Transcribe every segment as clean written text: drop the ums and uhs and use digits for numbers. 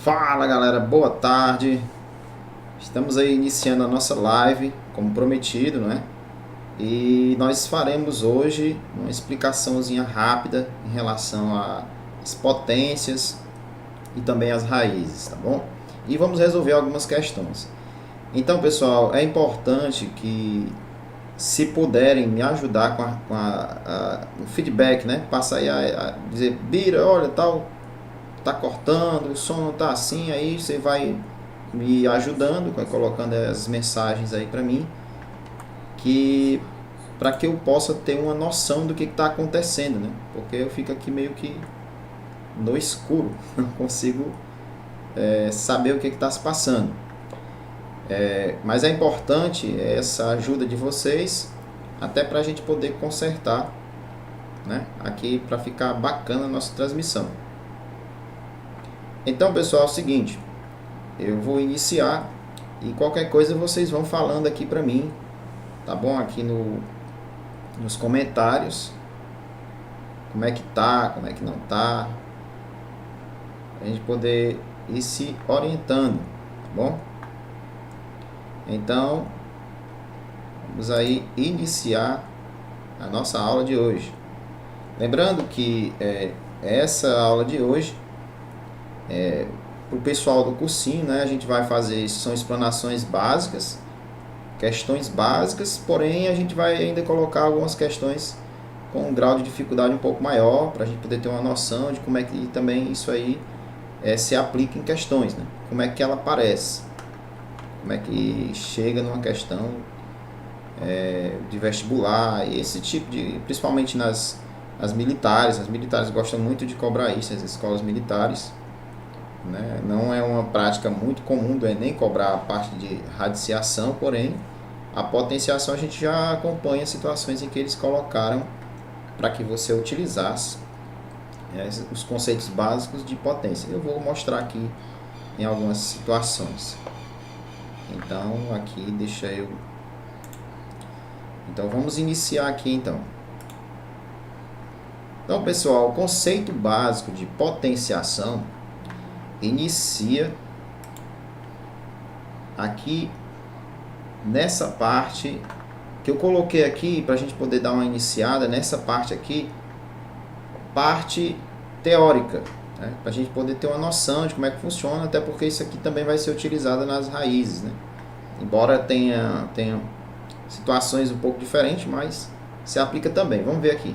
Fala galera, boa tarde. Estamos aí iniciando a nossa live, como prometido, né? E nós faremos hoje uma explicaçãozinha rápida em relação às potências e também às raízes, tá bom? E vamos resolver algumas questões. Então, pessoal, é importante que, se puderem me ajudar o feedback, né? Passa aí a dizer, Bira, olha, tal, tá cortando, o som não tá assim, aí você vai me ajudando, colocando as mensagens aí para mim, que para que eu possa ter uma noção do que está acontecendo, né? Porque eu fico aqui meio que no escuro, não consigo saber o que está se passando. Mas é importante essa ajuda de vocês, até para a gente poder consertar, né? Aqui para ficar bacana a nossa transmissão. Então, pessoal, é o seguinte, eu vou iniciar e qualquer coisa vocês vão falando aqui para mim, tá bom? Aqui nos comentários, como é que tá, como é que não tá, a gente poder ir se orientando, tá bom? Então, vamos aí iniciar a nossa aula de hoje. Lembrando que essa aula de hoje para o pessoal do cursinho, né, a gente vai fazer, são explanações básicas, questões básicas, porém a gente vai ainda colocar algumas questões com um grau de dificuldade um pouco maior, para a gente poder ter uma noção de como é que também isso aí se aplica em questões, né? Como é que ela aparece, como é que chega numa questão de vestibular, e esse tipo de, principalmente nas militares. As militares gostam muito de cobrar isso, as escolas militares, né? Não é uma prática muito comum do Enem cobrar a parte de radiciação, porém a potenciação a gente já acompanha situações em que eles colocaram para que você utilizasse os conceitos básicos de potência. Eu vou mostrar aqui em algumas situações. Então aqui deixa eu... Então vamos iniciar aqui então. Então, pessoal, o conceito básico de potenciação inicia aqui nessa parte que eu coloquei aqui para a gente poder dar uma iniciada nessa parte aqui, parte teórica, né? Para a gente poder ter uma noção de como é que funciona, até porque isso aqui também vai ser utilizado nas raízes, né? Embora tenha situações um pouco diferentes, mas se aplica também. Vamos ver aqui.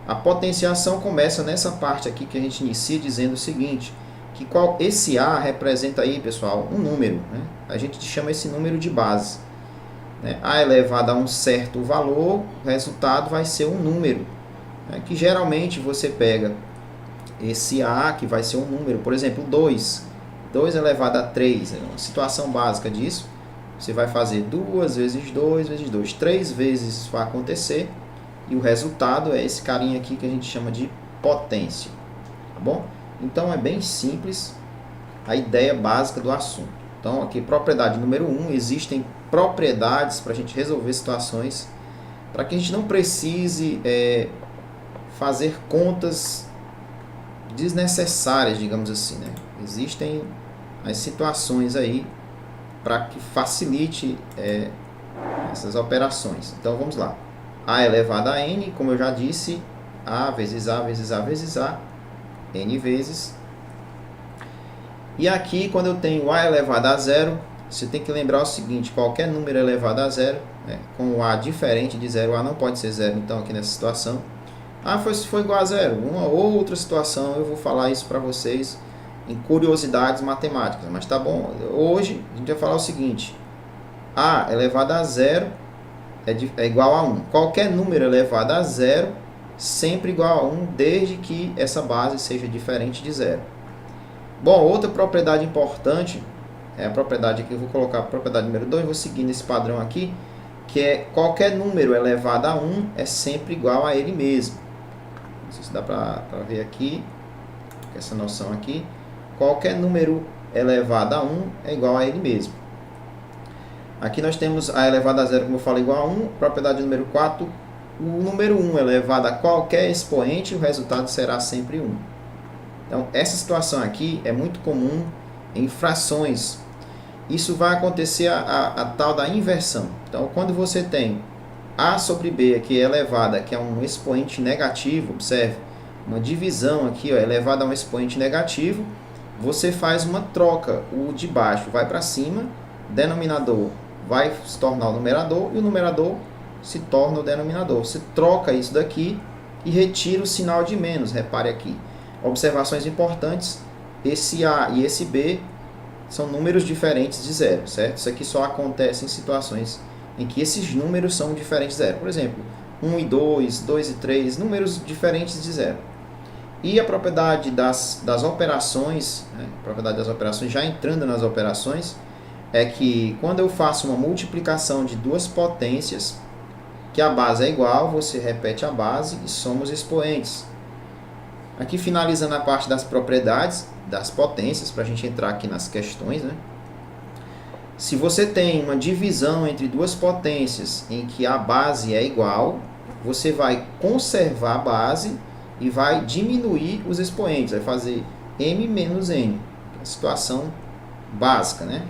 A potenciação começa nessa parte aqui que a gente inicia dizendo o seguinte, que esse A representa aí, pessoal, um número, né? A gente chama esse número de base, né? A elevado a um certo valor, o resultado vai ser um número, né? Que geralmente você pega esse A, que vai ser um número, por exemplo, 2 elevado a 3, é uma situação básica disso. Você vai fazer 2 vezes 2 vezes 2, 3 vezes isso vai acontecer, e o resultado é esse carinha aqui que a gente chama de potência, tá bom? Então é bem simples a ideia básica do assunto. Então aqui, propriedade número 1, existem propriedades para a gente resolver situações, para que a gente não precise fazer contas desnecessárias, digamos assim, né? Existem as situações aí para que facilite essas operações. Então vamos lá. A elevado a n, como eu já disse, A vezes A vezes A vezes A, n vezes. E aqui, quando eu tenho A elevado a zero, você tem que lembrar o seguinte, qualquer número elevado a zero, né, com o A diferente de zero, A não pode ser zero, então aqui nessa situação. Foi igual a zero. Uma outra situação, eu vou falar isso para vocês em curiosidades matemáticas, mas tá bom. Hoje a gente vai falar o seguinte, A elevado a zero é igual a 1. Qualquer número elevado a zero sempre igual a 1, desde que essa base seja diferente de zero. Bom, outra propriedade importante é a propriedade aqui, eu vou colocar a propriedade número 2, vou seguir nesse padrão aqui, que é qualquer número elevado a 1 é sempre igual a ele mesmo. Não sei se dá para ver aqui, essa noção aqui. Qualquer número elevado a 1 é igual a ele mesmo. Aqui nós temos A elevado a zero, como eu falei, igual a 1. Propriedade número 4, o número 1 elevado a qualquer expoente, o resultado será sempre 1. Então, essa situação aqui é muito comum em frações, isso vai acontecer a tal da inversão. Então, quando você tem a sobre b aqui elevada, que é um expoente negativo, observe, uma divisão aqui ó, elevada a um expoente negativo, você faz uma troca, o de baixo vai para cima, denominador vai se tornar o numerador e o numerador se torna o denominador. Você troca isso daqui e retira o sinal de menos, repare aqui. Observações importantes, esse A e esse B são números diferentes de zero, certo? Isso aqui só acontece em situações em que esses números são diferentes de zero. Por exemplo, 1 e 2, 2 e 3, números diferentes de zero. E a propriedade das operações, né? A propriedade das operações, já entrando nas operações, é que quando eu faço uma multiplicação de duas potências, que a base é igual, você repete a base e soma os expoentes. Aqui finalizando a parte das propriedades das potências, para a gente entrar aqui nas questões, né? Se você tem uma divisão entre duas potências em que a base é igual, você vai conservar a base e vai diminuir os expoentes, vai fazer m menos n, que é a situação básica, né?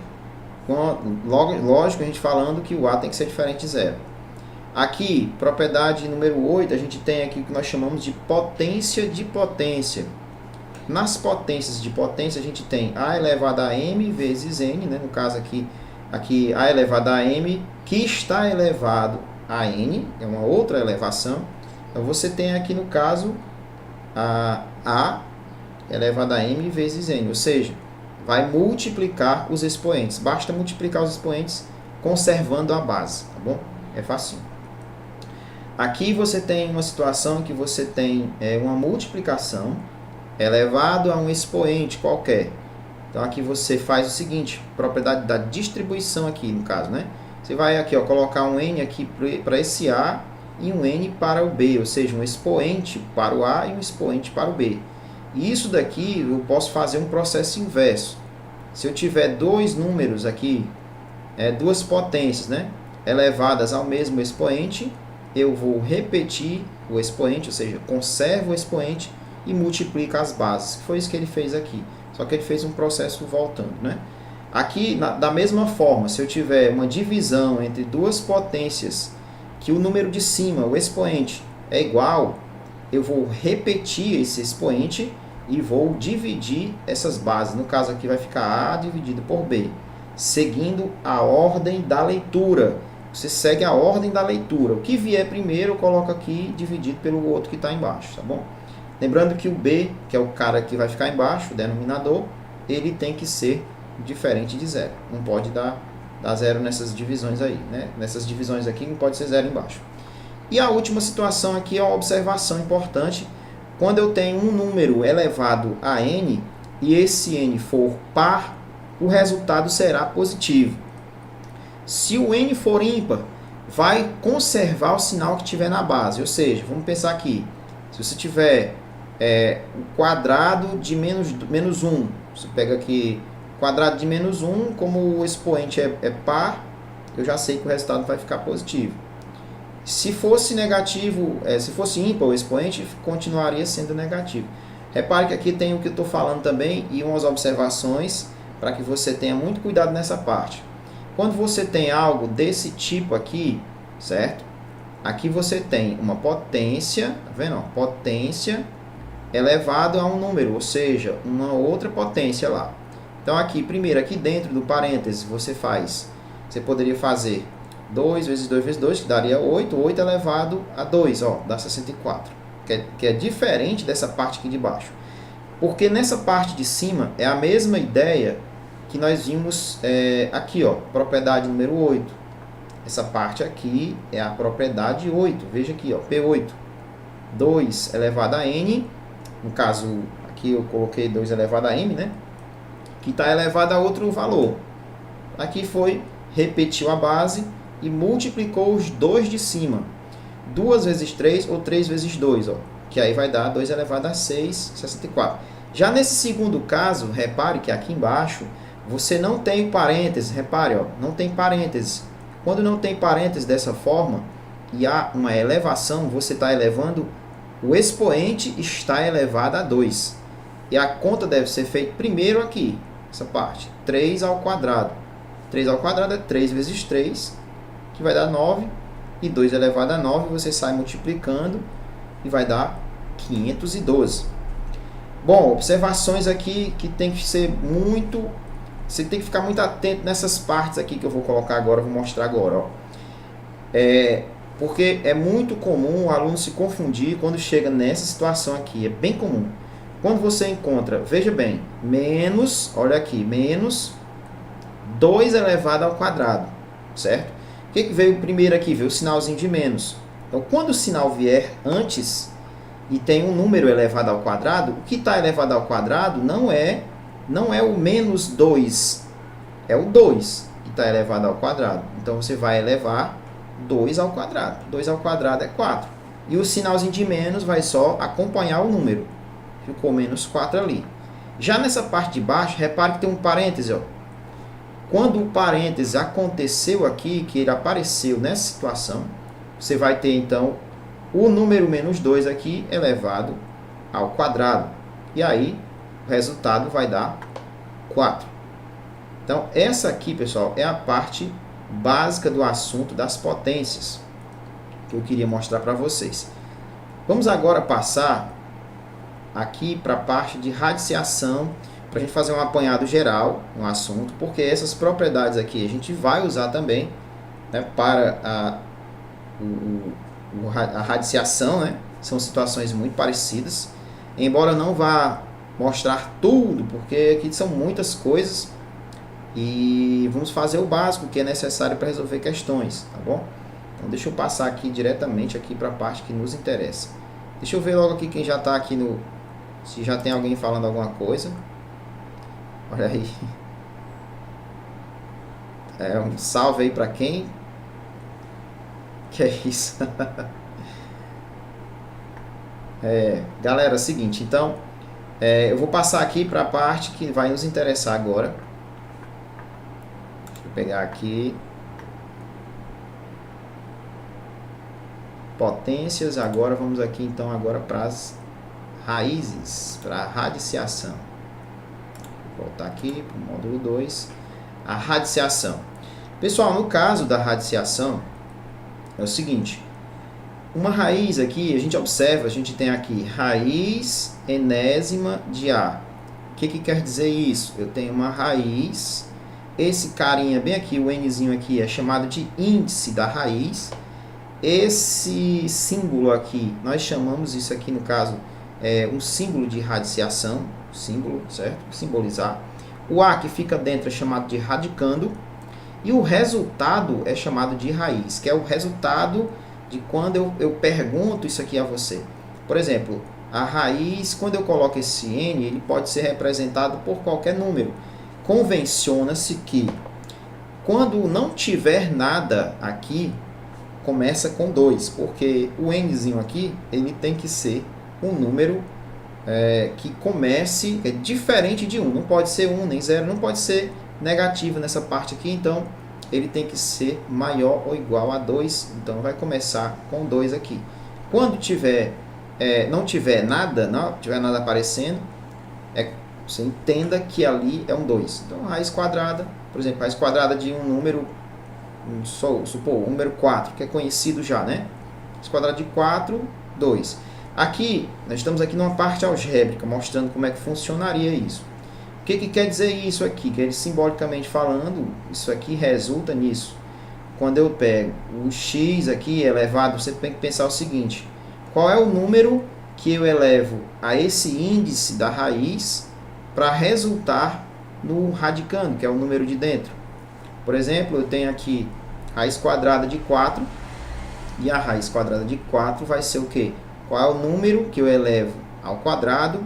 Lógico, a gente falando que o A tem que ser diferente de zero. Aqui, propriedade número 8, a gente tem aqui o que nós chamamos de potência de potência. Nas potências de potência, a gente tem A elevado a m vezes n, né? No caso aqui A elevado a m, que está elevado a n, é uma outra elevação. Então, você tem aqui, no caso, A elevado a m vezes n, ou seja, vai multiplicar os expoentes. Basta multiplicar os expoentes conservando a base, tá bom? É fácil. Aqui você tem uma situação que você tem uma multiplicação elevado a um expoente qualquer. Então aqui você faz o seguinte, propriedade da distribuição aqui no caso, né? Você vai aqui ó, colocar um n aqui para esse A e um n para o B, ou seja, um expoente para o A e um expoente para o B. E isso daqui eu posso fazer um processo inverso. Se eu tiver dois números aqui, duas potências, né, elevadas ao mesmo expoente, eu vou repetir o expoente, ou seja, conservo o expoente e multiplico as bases. Foi isso que ele fez aqui. Só que ele fez um processo voltando, né? Aqui, da mesma forma, se eu tiver uma divisão entre duas potências, que o número de cima, o expoente, é igual, eu vou repetir esse expoente e vou dividir essas bases. No caso aqui vai ficar A dividido por B, seguindo a ordem da leitura. Você segue a ordem da leitura. O que vier primeiro, eu coloco aqui dividido pelo outro que está embaixo, tá bom? Lembrando que o B, que é o cara que vai ficar embaixo, o denominador, ele tem que ser diferente de zero. Não pode dar zero nessas divisões aí, né? Nessas divisões aqui não pode ser zero embaixo. E a última situação aqui é uma observação importante. Quando eu tenho um número elevado a n e esse n for par, o resultado será positivo. Se o n for ímpar, vai conservar o sinal que tiver na base. Ou seja, vamos pensar aqui. Se você tiver o quadrado de menos 1, você pega aqui quadrado de menos 1, como o expoente é par, eu já sei que o resultado vai ficar positivo. Se fosse negativo, se fosse ímpar, o expoente continuaria sendo negativo. Repare que aqui tem o que eu estou falando também e umas observações para que você tenha muito cuidado nessa parte. Quando você tem algo desse tipo aqui, certo? Aqui você tem uma potência, tá vendo? Potência elevado a um número, ou seja, uma outra potência lá. Então aqui, primeiro, aqui dentro do parêntese, você poderia fazer 2 vezes 2 vezes 2, que daria 8, 8 elevado a 2, ó, dá 64, que é diferente dessa parte aqui de baixo. Porque nessa parte de cima é a mesma ideia que nós vimos aqui, ó, propriedade número 8. Essa parte aqui é a propriedade 8, veja aqui, ó, P8. 2 elevado a n, no caso aqui eu coloquei 2 elevado a m, né? Que está elevado a outro valor. Aqui foi, repetiu a base e multiplicou os dois de cima. 2 vezes 3 ou 3 vezes 2, ó, que aí vai dar 2 elevado a 6, 64. Já nesse segundo caso, repare que aqui embaixo você não tem parênteses, repare, ó, não tem parênteses. Quando não tem parênteses dessa forma e há uma elevação, você está elevando, o expoente está elevado a 2. E a conta deve ser feita primeiro aqui, essa parte. 3 ao quadrado. 3 ao quadrado é 3 vezes 3, que vai dar 9. E 2 elevado a 9, você sai multiplicando e vai dar 512. Bom, observações aqui que tem que ser muito... Você tem que ficar muito atento nessas partes aqui que eu vou colocar agora, vou mostrar agora. Ó. Porque é muito comum o aluno se confundir quando chega nessa situação aqui. É bem comum. Quando você encontra, veja bem, menos, olha aqui, menos 2 elevado ao quadrado, certo? O que veio primeiro aqui? Veio o sinalzinho de menos. Então, quando o sinal vier antes e tem um número elevado ao quadrado, o que está elevado ao quadrado não é o menos 2, é o 2 que está elevado ao quadrado. Então, você vai elevar 2 ao quadrado. 2 ao quadrado é 4. E o sinalzinho de menos vai só acompanhar o número. Ficou menos 4 ali. Já nessa parte de baixo, repare que tem um parêntese. Ó. Quando o parêntese aconteceu aqui, que ele apareceu nessa situação, você vai ter, então, o número menos 2 aqui elevado ao quadrado. E aí, o resultado vai dar 4. Então, essa aqui, pessoal, é a parte básica do assunto das potências que eu queria mostrar para vocês. Vamos agora passar aqui para a parte de radiciação, para a gente fazer um apanhado geral no assunto, porque essas propriedades aqui a gente vai usar também, né, para a radiciação, né? São situações muito parecidas, embora não vá mostrar tudo, porque aqui são muitas coisas e vamos fazer o básico que é necessário para resolver questões, tá bom? Então deixa eu passar aqui diretamente aqui para a parte que nos interessa. Deixa eu ver logo aqui quem já está aqui no... Se já tem alguém falando alguma coisa. Olha aí. Um salve aí para quem? Que é isso? Galera, é o seguinte, então... eu vou passar aqui para a parte que vai nos interessar agora. Deixa eu pegar aqui. Potências, agora vamos aqui então agora para as raízes, para a radiciação. Vou voltar aqui para o módulo 2, a radiciação. Pessoal, no caso da radiciação, é o seguinte, uma raiz aqui, a gente observa, a gente tem aqui raiz enésima de A. O que quer dizer isso? Eu tenho uma raiz, esse carinha bem aqui, o Nzinho aqui, é chamado de índice da raiz. Esse símbolo aqui, nós chamamos isso aqui no caso, um símbolo de radiciação, símbolo, certo? Simbolizar. O A que fica dentro é chamado de radicando. E o resultado é chamado de raiz, que é o resultado de quando eu pergunto isso aqui a você. Por exemplo, a raiz, quando eu coloco esse N, ele pode ser representado por qualquer número. Convenciona-se que quando não tiver nada aqui, começa com 2, porque o Nzinho aqui, ele tem que ser um número que comece, é diferente de 1, não pode ser 1 nem 0, não pode ser negativo nessa parte aqui, então ele tem que ser maior ou igual a 2, então vai começar com 2 aqui. Quando não tiver nada aparecendo, você entenda que ali é um 2. Então, raiz quadrada, por exemplo, raiz quadrada de um número, supor, o número 4, que é conhecido já, né? Raiz quadrada de 4, 2. Aqui, nós estamos aqui numa parte algébrica, mostrando como é que funcionaria isso. O que quer dizer isso aqui? Que simbolicamente falando, isso aqui resulta nisso. Quando eu pego o x aqui elevado, você tem que pensar o seguinte: qual é o número que eu elevo a esse índice da raiz para resultar no radicando, que é o número de dentro? Por exemplo, eu tenho aqui raiz quadrada de 4, e a raiz quadrada de 4 vai ser o quê? Qual é o número que eu elevo ao quadrado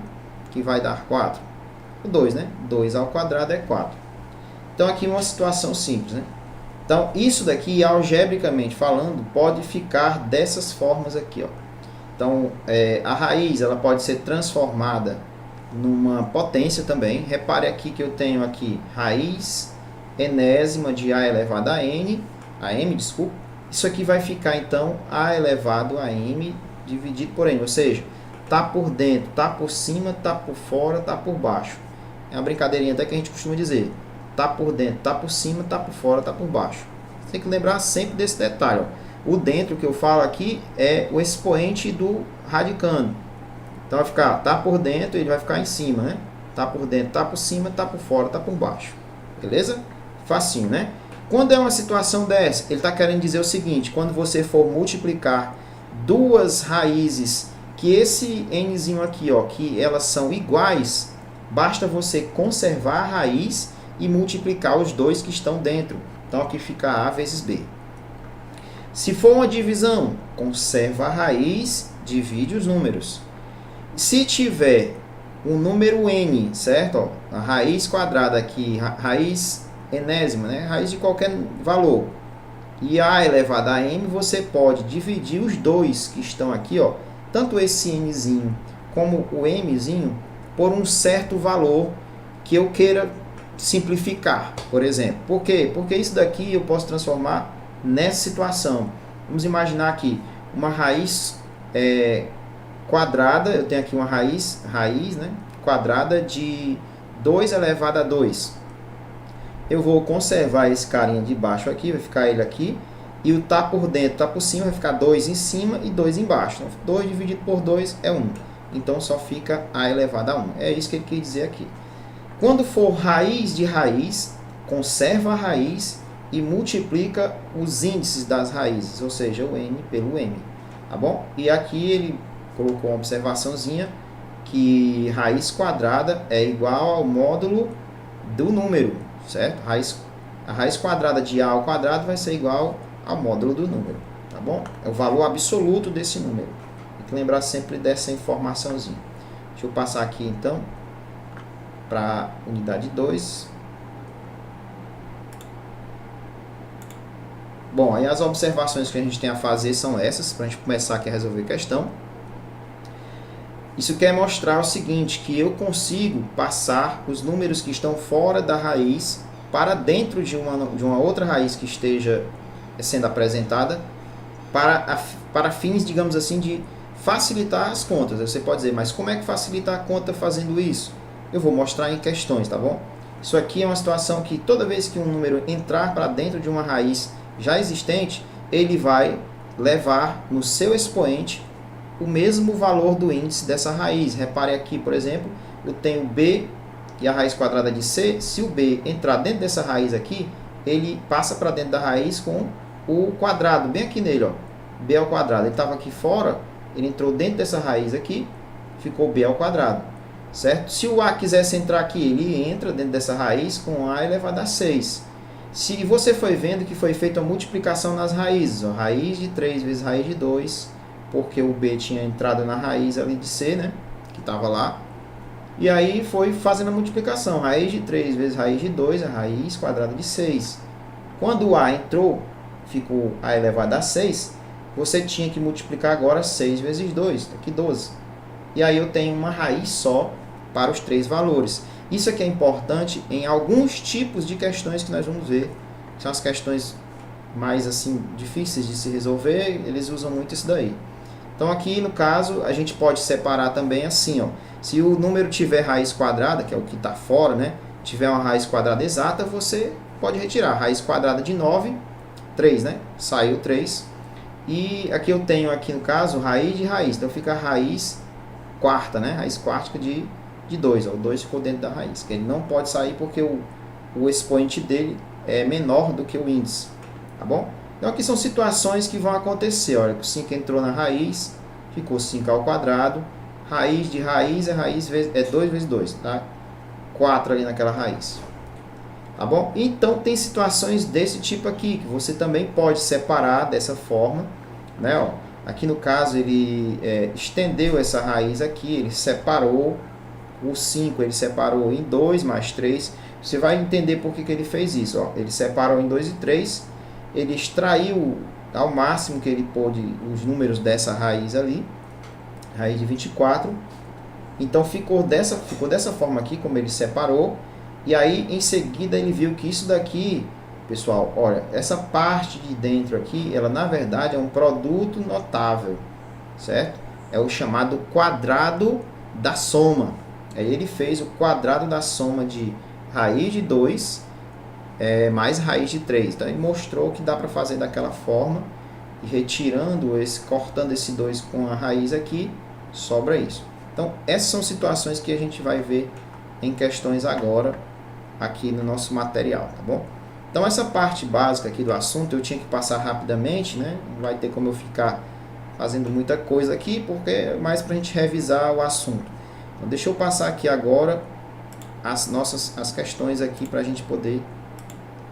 que vai dar 4? O 2, né? 2 ao quadrado é 4. Então, aqui uma situação simples, né? Então, isso daqui, algebricamente falando, pode ficar dessas formas aqui, ó. Então, a raiz, ela pode ser transformada numa potência também. Repare aqui que eu tenho aqui raiz enésima de A elevado a m, desculpa. Isso aqui vai ficar, então, A elevado a m dividido por n, ou seja, está por dentro, está por cima, está por fora, está por baixo. É uma brincadeirinha até que a gente costuma dizer. Tá por dentro, tá por cima, tá por fora, tá por baixo. Você tem que lembrar sempre desse detalhe. Ó. O dentro que eu falo aqui é o expoente do radicando. Então vai ficar, tá por dentro, ele vai ficar em cima, né? Tá por dentro, tá por cima, tá por fora, tá por baixo. Beleza? Facinho, né? Quando é uma situação dessa, ele está querendo dizer o seguinte, quando você for multiplicar duas raízes, que esse nzinho aqui, ó, que elas são iguais, basta você conservar a raiz e multiplicar os dois que estão dentro. Então aqui fica A vezes B. Se for uma divisão, conserva a raiz, divide os números. Se tiver um número n, certo? Ó, a raiz quadrada aqui, raiz enésima, né? Raiz de qualquer valor. E A elevado a m, você pode dividir os dois que estão aqui, ó, tanto esse nzinho como o mzinho, por um certo valor que eu queira simplificar, por exemplo. Por quê? Porque isso daqui eu posso transformar nessa situação. Vamos imaginar aqui uma raiz quadrada, eu tenho aqui uma raiz, né, quadrada de 2 elevado a 2. Eu vou conservar esse carinha de baixo aqui, vai ficar ele aqui, e o tá por dentro, tá por cima, vai ficar 2 em cima e 2 embaixo. Então, 2 dividido por 2 é 1. Então, só fica A elevado a 1. É isso que ele quer dizer aqui. Quando for raiz de raiz, conserva a raiz e multiplica os índices das raízes, ou seja, o n pelo m. Tá bom? E aqui ele colocou uma observaçãozinha que raiz quadrada é igual ao módulo do número, certo? A raiz quadrada de A ao quadrado vai ser igual ao módulo do número, tá bom? É o valor absoluto desse número. Tem que lembrar sempre dessa informaçãozinha. Deixa eu passar aqui então para a unidade 2. Bom, aí as observações que a gente tem a fazer são essas, para a gente começar aqui a resolver a questão. Isso quer mostrar o seguinte, que eu consigo passar os números que estão fora da raiz para dentro de uma outra raiz que esteja sendo apresentada para fins, digamos assim, de facilitar as contas. Você pode dizer, mas como é que facilita a conta fazendo isso? Eu vou mostrar em questões, tá bom? Isso aqui é uma situação que toda vez que um número entrar para dentro de uma raiz já existente, ele vai levar no seu expoente o mesmo valor do índice dessa raiz. Repare aqui, por exemplo, eu tenho B e a raiz quadrada de C. Se o B entrar dentro dessa raiz aqui, ele passa para dentro da raiz com o quadrado, bem aqui nele, ó, B ao quadrado. Ele estava aqui fora, ele entrou dentro dessa raiz aqui, ficou B ao quadrado, certo? Se o A quisesse entrar aqui, ele entra dentro dessa raiz com A elevado a 6. Se você foi vendo que foi feita a multiplicação nas raízes, ó, raiz de 3 vezes raiz de 2, porque o B tinha entrado na raiz ali de C, né, que estava lá, e aí foi fazendo a multiplicação, raiz de 3 vezes raiz de 2 é raiz quadrada de 6. Quando o A entrou, ficou A elevado a 6, você tinha que multiplicar agora 6 vezes 2, aqui 12. E aí eu tenho uma raiz só para os três valores. Isso aqui é importante em alguns tipos de questões que nós vamos ver. São as questões mais assim difíceis de se resolver, eles usam muito isso daí. Então aqui no caso a gente pode separar também assim, ó. Se o número tiver raiz quadrada, que é o que está fora, né, tiver uma raiz quadrada exata, você pode retirar. Raiz quadrada de 9, 3, né? Saiu 3. E aqui eu tenho aqui no caso raiz de raiz, então fica a raiz quarta, né? Raiz quarta de 2, ó. O 2 ficou dentro da raiz, que ele não pode sair porque o expoente dele é menor do que o índice, tá bom? Então aqui são situações que vão acontecer, olha, o 5 entrou na raiz, ficou 5 ao quadrado, raiz de raiz é 2 vezes 2, tá? 4 ali naquela raiz, tá bom? Então tem situações desse tipo aqui, que você também pode separar dessa forma, né? Ó, aqui no caso ele estendeu essa raiz aqui, ele separou o 5, ele separou em 2 mais 3, você vai entender por que ele fez isso, ó. Ele separou em 2 e 3, ele extraiu ao máximo que ele pôde os números dessa raiz ali, raiz de 24, então ficou dessa forma aqui, como ele separou, e aí em seguida ele viu que isso daqui, pessoal, olha, essa parte de dentro aqui, ela na verdade é um produto notável, certo? É o chamado quadrado da soma. Aí ele fez o quadrado da soma de raiz de 2 mais raiz de 3. Então ele mostrou que dá para fazer daquela forma, e retirando cortando esse 2 com a raiz aqui, sobra isso. Então essas são situações que a gente vai ver em questões agora aqui no nosso material, tá bom? Então essa parte básica aqui do assunto eu tinha que passar rapidamente, né? Não vai ter como eu ficar fazendo muita coisa aqui, porque é mais para a gente revisar o assunto. Então deixa eu passar aqui agora as questões aqui para a gente poder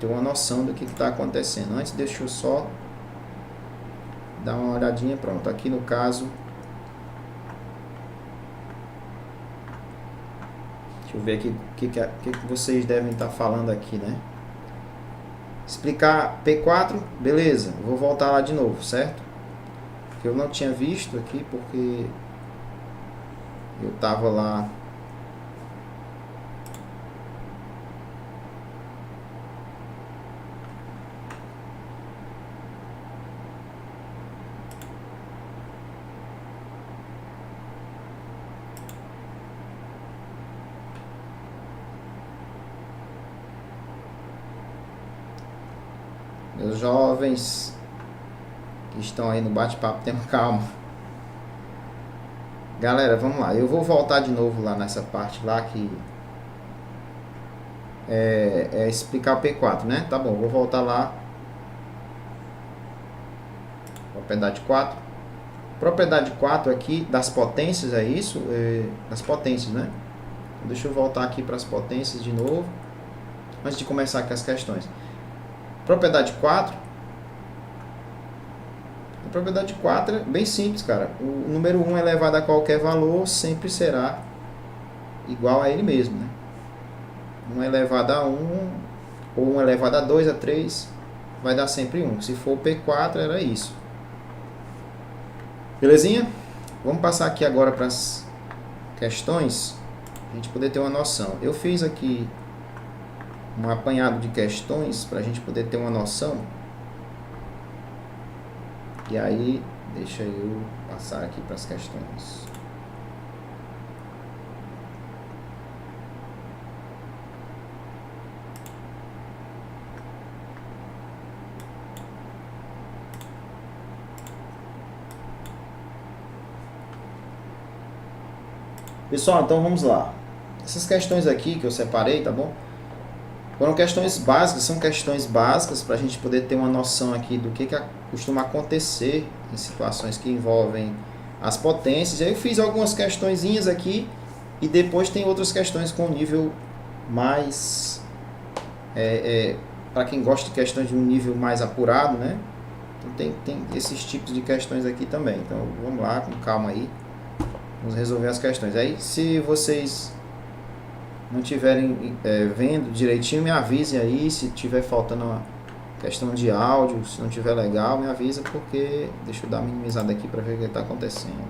ter uma noção do que está acontecendo. Antes deixa eu só dar uma olhadinha, pronto, aqui no caso, deixa eu ver aqui o que vocês devem estar falando aqui, né? Explicar P4, beleza, vou voltar lá de novo, certo? Que eu não tinha visto aqui porque eu estava lá meus jovens que estão aí no bate-papo, tenham calma. Galera, vamos lá. Eu vou voltar de novo lá nessa parte lá que é explicar o P4, né? Tá bom, vou voltar lá. Propriedade 4. Propriedade 4 aqui das potências, é isso? Das potências, né? Então, deixa eu voltar aqui para as potências de novo, antes de começar aqui as questões. Propriedade 4. A propriedade 4 é bem simples, cara. O número 1 elevado a qualquer valor sempre será igual a ele mesmo, né? 1 elevado a 1 ou 1 elevado a 2, a 3 vai dar sempre 1. Se for o P4 era isso. Belezinha? Vamos passar aqui agora para as questões, para a gente poder ter uma noção. Eu fiz aqui um apanhado de questões para a gente poder ter uma noção. E aí, deixa eu passar aqui para as questões. Pessoal, então vamos lá. Essas questões aqui que eu separei, tá bom? Foram questões básicas, são questões básicas para a gente poder ter uma noção aqui do que costuma acontecer em situações que envolvem as potências. E aí eu fiz algumas questõezinhas aqui e depois tem outras questões com nível mais... para quem gosta de questões de um nível mais apurado, né? Então tem esses tipos de questões aqui também. Então vamos lá, com calma aí. Vamos resolver as questões. Aí se vocês não estiverem vendo direitinho, me avisem aí. Se tiver faltando uma questão de áudio, se não tiver legal, me avisa, porque deixa eu dar uma minimizada aqui para ver o que está acontecendo.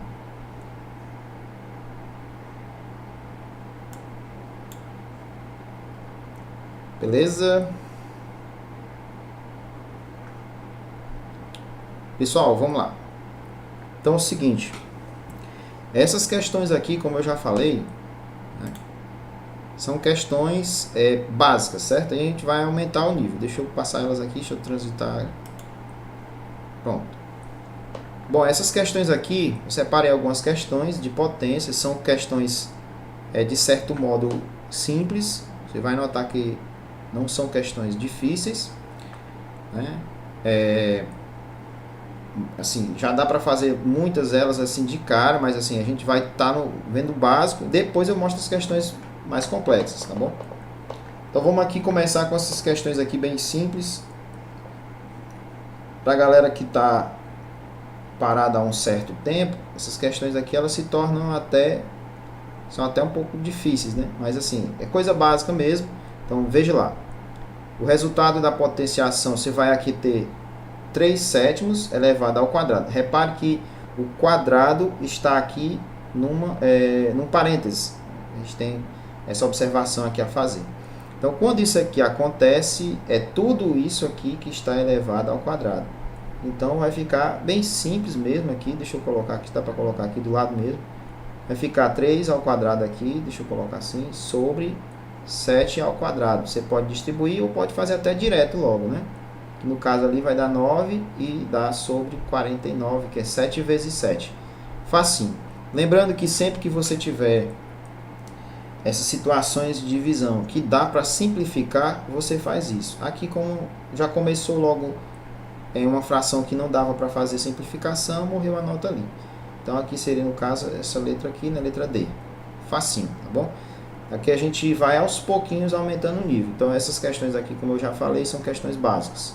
Beleza? Pessoal, vamos lá. Então é o seguinte, essas questões aqui, como eu já falei, né, são questões básicas, certo? Aí a gente vai aumentar o nível. Deixa eu passar elas aqui, deixa eu transitar. Pronto. Bom, essas questões aqui, eu separei algumas questões de potência, são questões de certo modo simples. Você vai notar que não são questões difíceis, né? Assim, já dá para fazer muitas delas assim de cara, mas assim, a gente vai estar vendo o básico, depois eu mostro as questões mais complexas, tá bom? Então vamos aqui começar com essas questões aqui bem simples. Para a galera que está parada há um certo tempo, essas questões aqui elas se tornam são até um pouco difíceis, né? Mas assim, é coisa básica mesmo. Então veja lá, o resultado da potenciação, você vai aqui ter 3/7 elevado ao quadrado. Repare que o quadrado está aqui num parênteses. A gente tem essa observação aqui a fazer. Então, quando isso aqui acontece, é tudo isso aqui que está elevado ao quadrado. Então, vai ficar bem simples mesmo aqui. Deixa eu colocar aqui, dá para colocar aqui do lado mesmo. vai ficar 3 ao quadrado aqui, deixa eu colocar assim, sobre 7 ao quadrado. Você pode distribuir ou pode fazer até direto logo, né? Que no caso ali vai dar 9 e dá sobre 49, que é 7 vezes 7. Facinho. Lembrando que sempre que você tiver essas situações de divisão que dá para simplificar, você faz isso. Aqui, como já começou logo em uma fração que não dava para fazer simplificação, morreu a nota ali. Então aqui seria, no caso, essa letra aqui, na letra D. Facinho, tá bom? Aqui a gente vai aos pouquinhos aumentando o nível. Então essas questões aqui, como eu já falei, são questões básicas.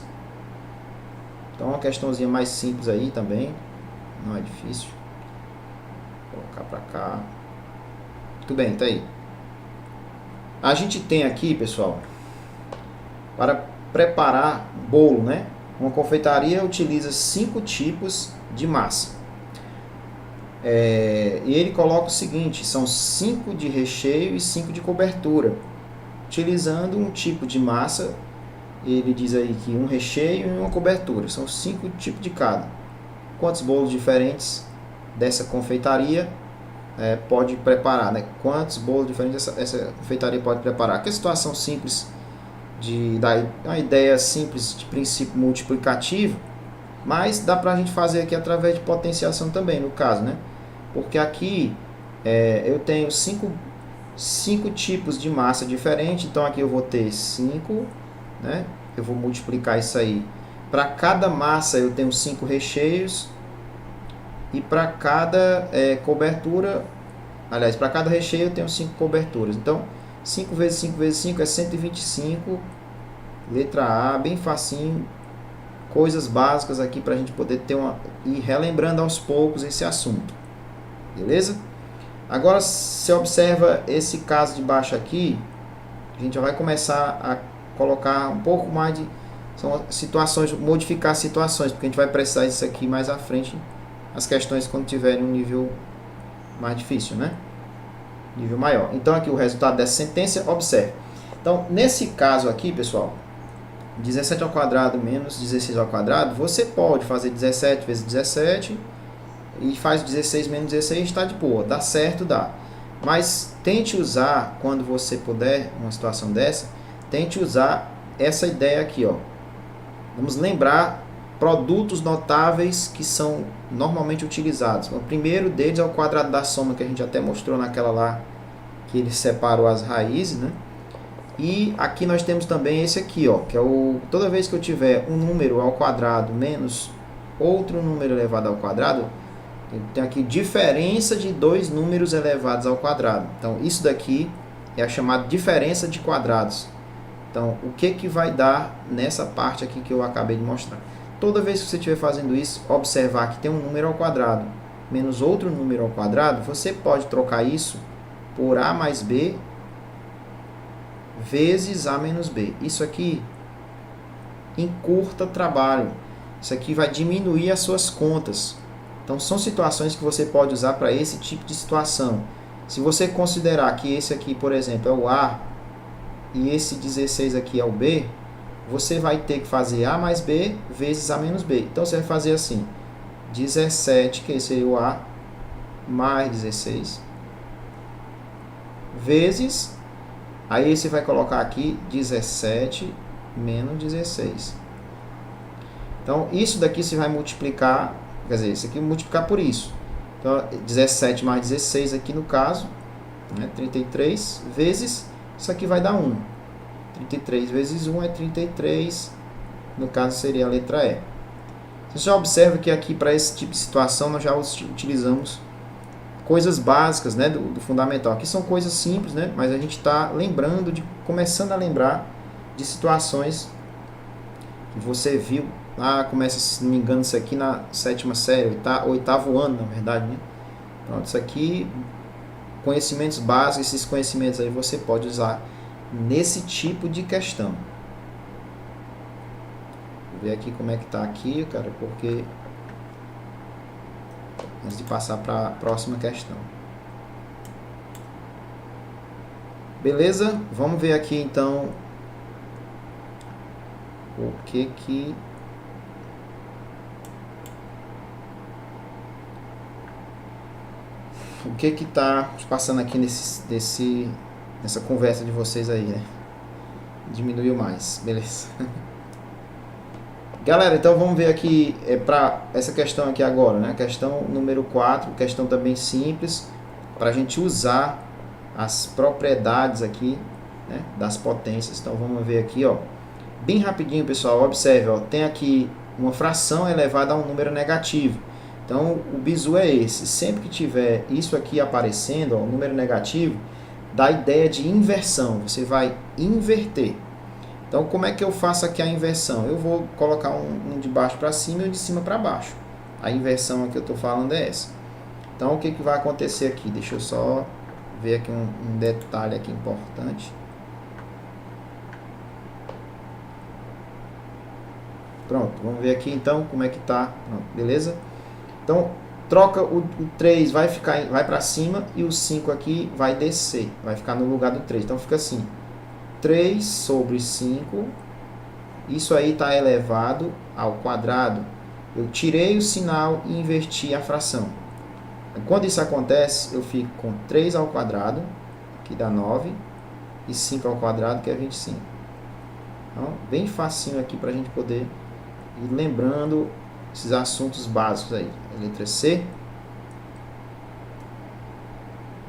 Então uma questãozinha mais simples aí também, não é difícil. Vou colocar para cá. Muito bem, tá aí. A gente tem aqui, pessoal, para preparar bolo, né? Uma confeitaria utiliza 5 tipos de massa. E ele coloca o seguinte, são 5 de recheio e 5 de cobertura. Utilizando um tipo de massa, ele diz aí que um recheio e uma cobertura. São 5 tipos de cada. Quantos bolos diferentes dessa confeitaria pode preparar, né? Quantos bolos diferentes essa confeitaria pode preparar? Que é situação simples, uma ideia simples de princípio multiplicativo, mas dá para a gente fazer aqui através de potenciação também, no caso, né? Porque aqui eu tenho 5 tipos de massa diferentes, então aqui eu vou ter 5, né? Eu vou multiplicar isso aí. Para cada massa eu tenho 5 recheios, e para cada cobertura, aliás, para cada recheio eu tenho 5 coberturas. Então, 5 vezes 5 vezes 5 é 125, letra A, bem facinho. Coisas básicas aqui para a gente poder ir relembrando aos poucos esse assunto. Beleza? Agora, se observa esse caso de baixo aqui, a gente já vai começar a colocar um pouco mais de... São situações, modificar situações, porque a gente vai precisar disso aqui mais à frente, as questões quando tiverem um nível mais difícil, né? Nível maior. Então, aqui o resultado dessa sentença, observe. Então, nesse caso aqui, pessoal, 17 ao quadrado menos 16 ao quadrado, você pode fazer 17 vezes 17 e faz 16 menos 16, está de boa, dá certo, dá. Mas tente usar, quando você puder, uma situação dessa, tente usar essa ideia aqui, ó. Vamos lembrar produtos notáveis que são normalmente utilizados. O primeiro deles é o quadrado da soma, que a gente até mostrou naquela lá, que ele separou as raízes, né? E aqui nós temos também esse aqui, ó, que é toda vez que eu tiver um número ao quadrado menos outro número elevado ao quadrado, tem aqui diferença de 2 números elevados ao quadrado. Então, isso daqui é a chamada diferença de quadrados. Então, o que vai dar nessa parte aqui que eu acabei de mostrar? Toda vez que você estiver fazendo isso, observar que tem um número ao quadrado menos outro número ao quadrado, você pode trocar isso por A mais B vezes A menos B. Isso aqui encurta trabalho. Isso aqui vai diminuir as suas contas. Então, são situações que você pode usar para esse tipo de situação. Se você considerar que esse aqui, por exemplo, é o A e esse 16 aqui é o B, você vai ter que fazer A mais B vezes A menos B. Então, você vai fazer assim, 17, que esse é o A, mais 16, vezes, aí você vai colocar aqui 17 menos 16. Então, isso daqui você vai multiplicar, quer dizer, isso aqui multiplicar por isso. Então, 17 mais 16 aqui no caso, né, 33, vezes, isso aqui vai dar 1. 33 vezes 1 é 33, no caso seria a letra E. Você já observa que aqui para esse tipo de situação nós já utilizamos coisas básicas, né, do fundamental. Aqui são coisas simples, né, mas a gente está lembrando, começando a lembrar de situações que você viu lá, começa, se não me engano, isso aqui na 7ª série, oitavo ano, na verdade, né? Pronto, isso aqui, conhecimentos básicos, esses conhecimentos aí você pode usar nesse tipo de questão. Vou ver aqui como é que tá aqui, cara, porque antes de passar para a próxima questão. Beleza? Vamos ver aqui então o que o que que tá passando aqui nessa conversa de vocês aí, né? Diminuiu mais, beleza. Galera, então vamos ver aqui para essa questão aqui agora, né? Questão número 4, questão também simples, para a gente usar as propriedades aqui, né, das potências. Então vamos ver aqui, ó, bem rapidinho, pessoal, observe, ó, tem aqui uma fração elevada a um número negativo. Então o bizu é esse, sempre que tiver isso aqui aparecendo, ó, um número negativo, dá a ideia de inversão, você vai inverter. Então, como é que eu faço aqui a inversão? Eu vou colocar um de baixo para cima e um de cima para baixo. A inversão que eu estou falando é essa. Então, o que vai acontecer aqui? Deixa eu só ver aqui um detalhe aqui importante. Pronto, vamos ver aqui então como é que tá. Pronto, beleza? Então, troca o 3, vai para cima e o 5 aqui vai descer. Vai ficar no lugar do 3. Então, fica assim. 3 sobre 5, isso aí está elevado ao quadrado. Eu tirei o sinal e inverti a fração. Quando isso acontece, eu fico com 3 ao quadrado, que dá 9, e 5 ao quadrado, que é 25. Então, bem facinho aqui para a gente poder ir lembrando esses assuntos básicos aí. A letra C.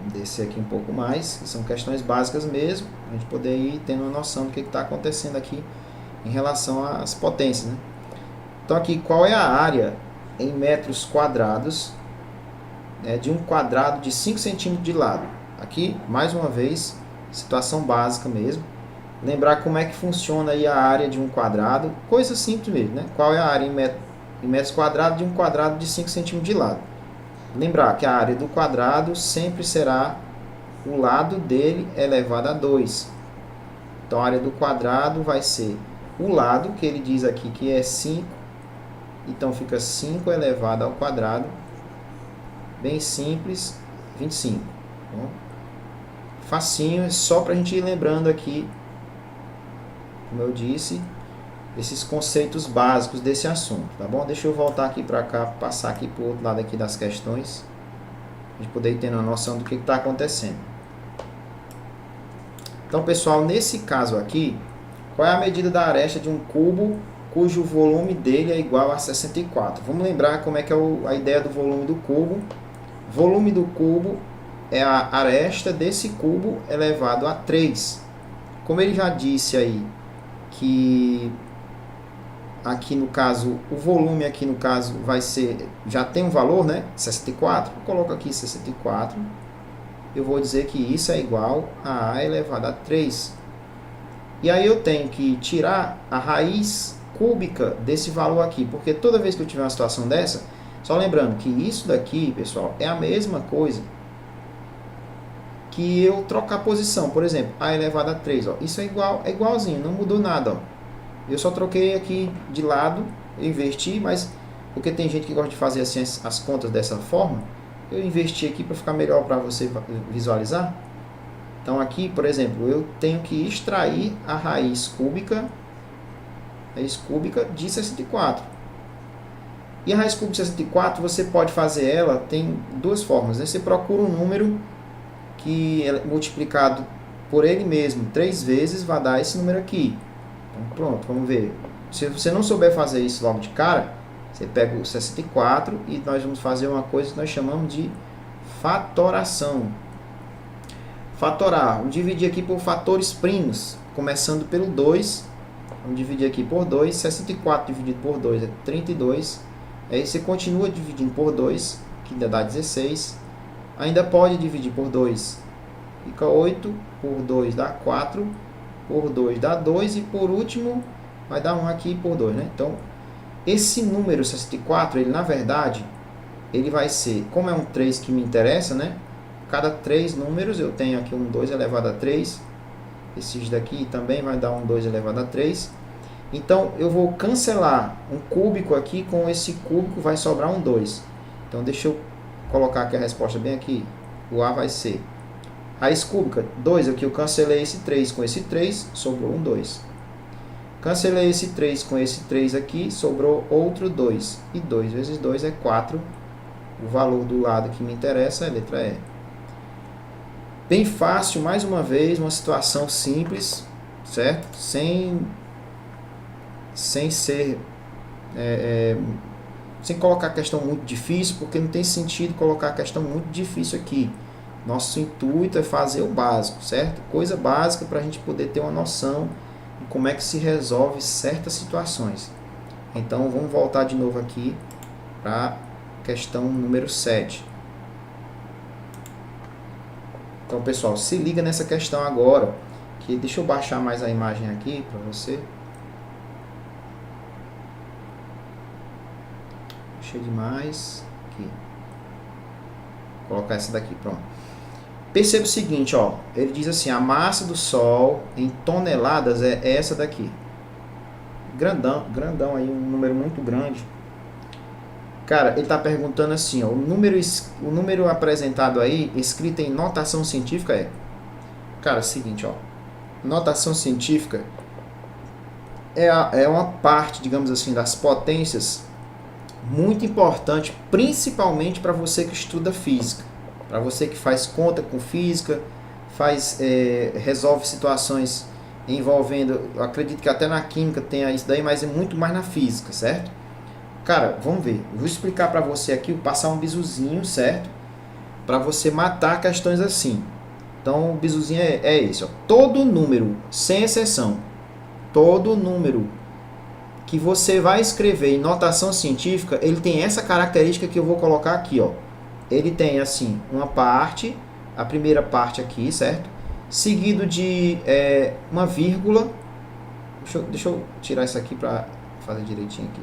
Vou descer aqui um pouco mais, que são questões básicas mesmo, a gente poder ir tendo uma noção do que está acontecendo aqui em relação às potências, né? Então aqui, qual é a área em metros quadrados, né, de um quadrado de 5 centímetros de lado? Aqui, mais uma vez, situação básica mesmo. Lembrar como é que funciona aí a área de um quadrado, coisa simples mesmo, né? Qual é a área em metros quadrados de um quadrado de 5 centímetros de lado? Lembrar que a área do quadrado sempre será o lado dele elevado a 2. Então, a área do quadrado vai ser o lado, que ele diz aqui que é 5. Então, fica 5 elevado ao quadrado. Bem simples, 25. Bom, facinho, é só para a gente ir lembrando aqui, como eu disse, esses conceitos básicos desse assunto, tá bom? Deixa eu voltar aqui para cá, passar aqui para o outro lado aqui das questões, a gente poder ir tendo uma noção do que está acontecendo. Então, pessoal, nesse caso aqui, qual é a medida da aresta de um cubo cujo volume dele é igual a 64? Vamos lembrar como é que é a ideia do volume do cubo. Volume do cubo é a aresta desse cubo elevado a 3. Como ele já disse aí, que aqui no caso, o volume aqui no caso vai ser, já tem um valor, né? 64, eu coloco aqui 64, eu vou dizer que isso é igual a A elevado a 3. E aí eu tenho que tirar a raiz cúbica desse valor aqui, porque toda vez que eu tiver uma situação dessa, só lembrando que isso daqui, pessoal, é a mesma coisa que eu trocar a posição. Por exemplo, A elevado a 3, ó, isso é igualzinho, não mudou nada, ó. Eu só troquei aqui de lado, eu inverti, mas porque tem gente que gosta de fazer assim as contas dessa forma, eu inverti aqui para ficar melhor para você visualizar. Então aqui, por exemplo, eu tenho que extrair a raiz cúbica de 64. E a raiz cúbica de 64, você pode fazer ela, tem duas formas, né? Você procura um número que é multiplicado por ele mesmo 3 vezes, vai dar esse número aqui. Então, pronto, vamos ver. Se você não souber fazer isso logo de cara, você pega o 64 e nós vamos fazer uma coisa que nós chamamos de fatoração. Fatorar, vamos dividir aqui por fatores primos, começando pelo 2. Vamos dividir aqui por 2, 64 dividido por 2 é 32. Aí você continua dividindo por 2, que dá 16. Ainda pode dividir por 2, fica 8, por 2 dá 4, por 2 dá 2 e por último vai dar 1 aqui por 2, né? Então, esse número 64, ele na verdade, ele vai ser, como é um 3 que me interessa, né? Cada 3 números eu tenho aqui um 2 elevado a 3, esses daqui também vai dar um 2 elevado a 3. Então, eu vou cancelar um cúbico aqui, com esse cúbico vai sobrar um 2. Então, deixa eu colocar aqui a resposta bem aqui. O A vai ser raiz cúbica, 2, aqui eu cancelei esse 3 com esse 3, sobrou um 2. Cancelei esse 3 com esse 3 aqui, sobrou outro 2. E 2 vezes 2 é 4. o valor do lado que me interessa é a letra E. Bem fácil, mais uma vez, uma situação simples, certo? Sem ser... sem colocar a questão muito difícil, porque não tem sentido colocar a questão muito difícil aqui. Nosso intuito é fazer o básico, certo? Coisa básica para a gente poder ter uma noção de como é que se resolve certas situações. Então, vamos voltar de novo aqui para a questão número 7. Então, pessoal, se liga nessa questão agora, que deixa eu baixar mais a imagem aqui para você. Baixei demais. Aqui. Vou colocar essa daqui, pronto. Perceba o seguinte, ó, ele diz assim, a massa do Sol em toneladas é essa daqui. Grandão aí, um número muito grande. Cara, ele está perguntando assim, ó, o número apresentado aí, escrito em notação científica é... Cara, é o seguinte, ó, notação científica é uma parte, digamos assim, das potências muito importante, principalmente para você que estuda física. Para você que faz conta com física, resolve situações envolvendo, eu acredito que até na química tenha isso daí, mas é muito mais na física, certo? Cara, vamos ver. Eu vou explicar para você aqui, vou passar um bizuzinho, certo? Para você matar questões assim. Então, o bizuzinho é esse, ó. Todo número, sem exceção, todo número que você vai escrever em notação científica, ele tem essa característica que eu vou colocar aqui, ó. Ele tem assim, uma parte, a primeira parte aqui, certo? Seguido de uma vírgula. Deixa eu tirar isso aqui para fazer direitinho aqui.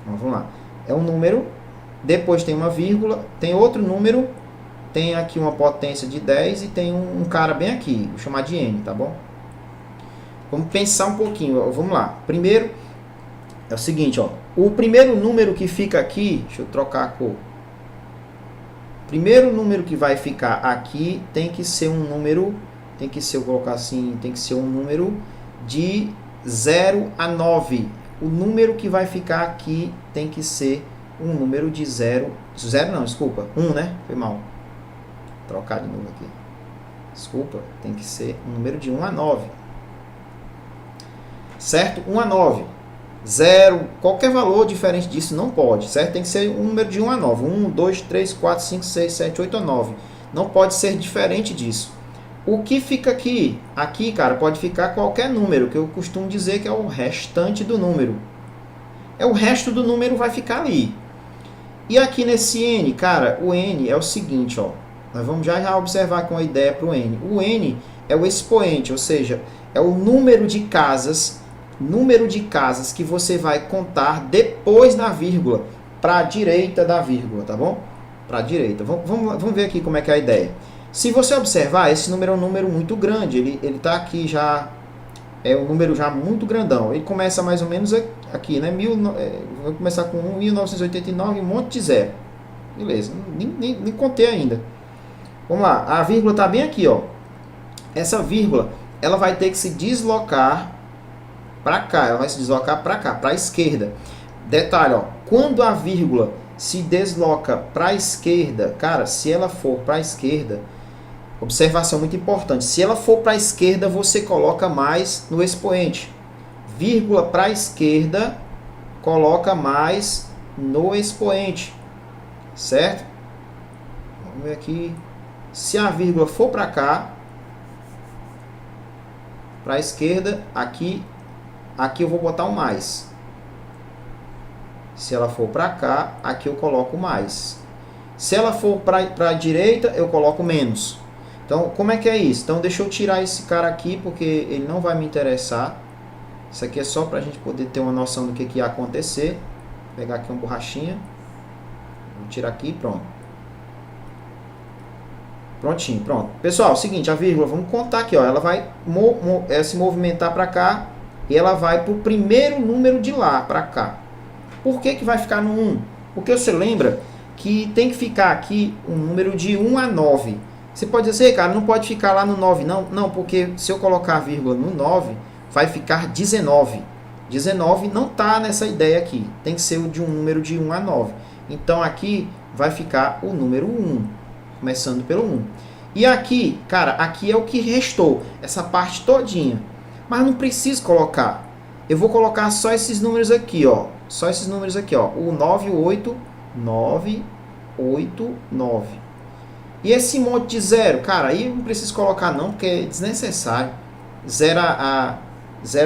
Então, vamos lá. É um número, depois tem uma vírgula, tem outro número, tem aqui uma potência de 10 e tem um cara bem aqui, vou chamar de N, tá bom? Vamos pensar um pouquinho, vamos lá. Primeiro, é o seguinte, ó. O primeiro número que fica aqui, deixa eu trocar a cor. Primeiro número que vai ficar aqui tem que ser um número, tem que ser, eu colocar assim, tem que ser um número de 0 a 9. O número que vai ficar aqui tem que ser um número de 1, né? Foi mal. Vou trocar de novo aqui. Desculpa, tem que ser um número de 1 a 9. Certo? 1 a 9. 0, qualquer valor diferente disso não pode, certo? Tem que ser um número de 1 a 9. 1, 2, 3, 4, 5, 6, 7, 8 a 9. Não pode ser diferente disso. O que fica aqui? Aqui, cara, pode ficar qualquer número, que eu costumo dizer que é o restante do número. O resto do número vai ficar ali. E aqui nesse N, cara, o N é o seguinte, ó. Nós vamos já observar com a ideia para o N. O N é o expoente, ou seja, é o número de casas que você vai contar depois da vírgula, para a direita da vírgula, tá bom? Para a direita. Vamos ver aqui como é que é a ideia. Se você observar, esse número é um número muito grande, ele está aqui já, é um número já muito grandão. Ele começa mais ou menos aqui, né? Vou começar com 1989, um monte de zero. Beleza, nem contei ainda. Vamos lá, a vírgula está bem aqui, ó. Essa vírgula, ela vai ter que se deslocar para cá, ela vai se deslocar para cá, para a esquerda. Detalhe, ó, quando a vírgula se desloca para a esquerda, cara, se ela for para a esquerda, observação muito importante, se ela for para a esquerda, você coloca mais no expoente. Vírgula para a esquerda, coloca mais no expoente, certo? Vamos ver aqui. Se a vírgula for para cá, para a esquerda, aqui eu vou botar um mais. Se ela for para cá, aqui eu coloco mais. Se ela for para a direita, eu coloco menos. Então, como é que é isso? Então, deixa eu tirar esse cara aqui, porque ele não vai me interessar. Isso aqui é só para a gente poder ter uma noção do que ia acontecer. Vou pegar aqui uma borrachinha. Vou tirar aqui e pronto. Prontinho, pronto. Pessoal, é o seguinte, a vírgula, vamos contar aqui, ó. Ela vai se movimentar para cá e ela vai para o primeiro número de lá, para cá. Por que vai ficar no 1? Porque você lembra que tem que ficar aqui um número de 1 a 9. Você pode dizer, cara, não pode ficar lá no 9, não. Não, porque se eu colocar a vírgula no 9, vai ficar 19. 19 não está nessa ideia aqui. Tem que ser de um número de 1 a 9. Então aqui vai ficar o número 1, começando pelo 1. E aqui, cara, aqui é o que restou, essa parte todinha. Mas não preciso colocar. Eu vou colocar só esses números aqui, ó. Só esses números aqui, ó. O 98989. E esse monte de zero, cara, aí eu não preciso colocar não, porque é desnecessário. Zero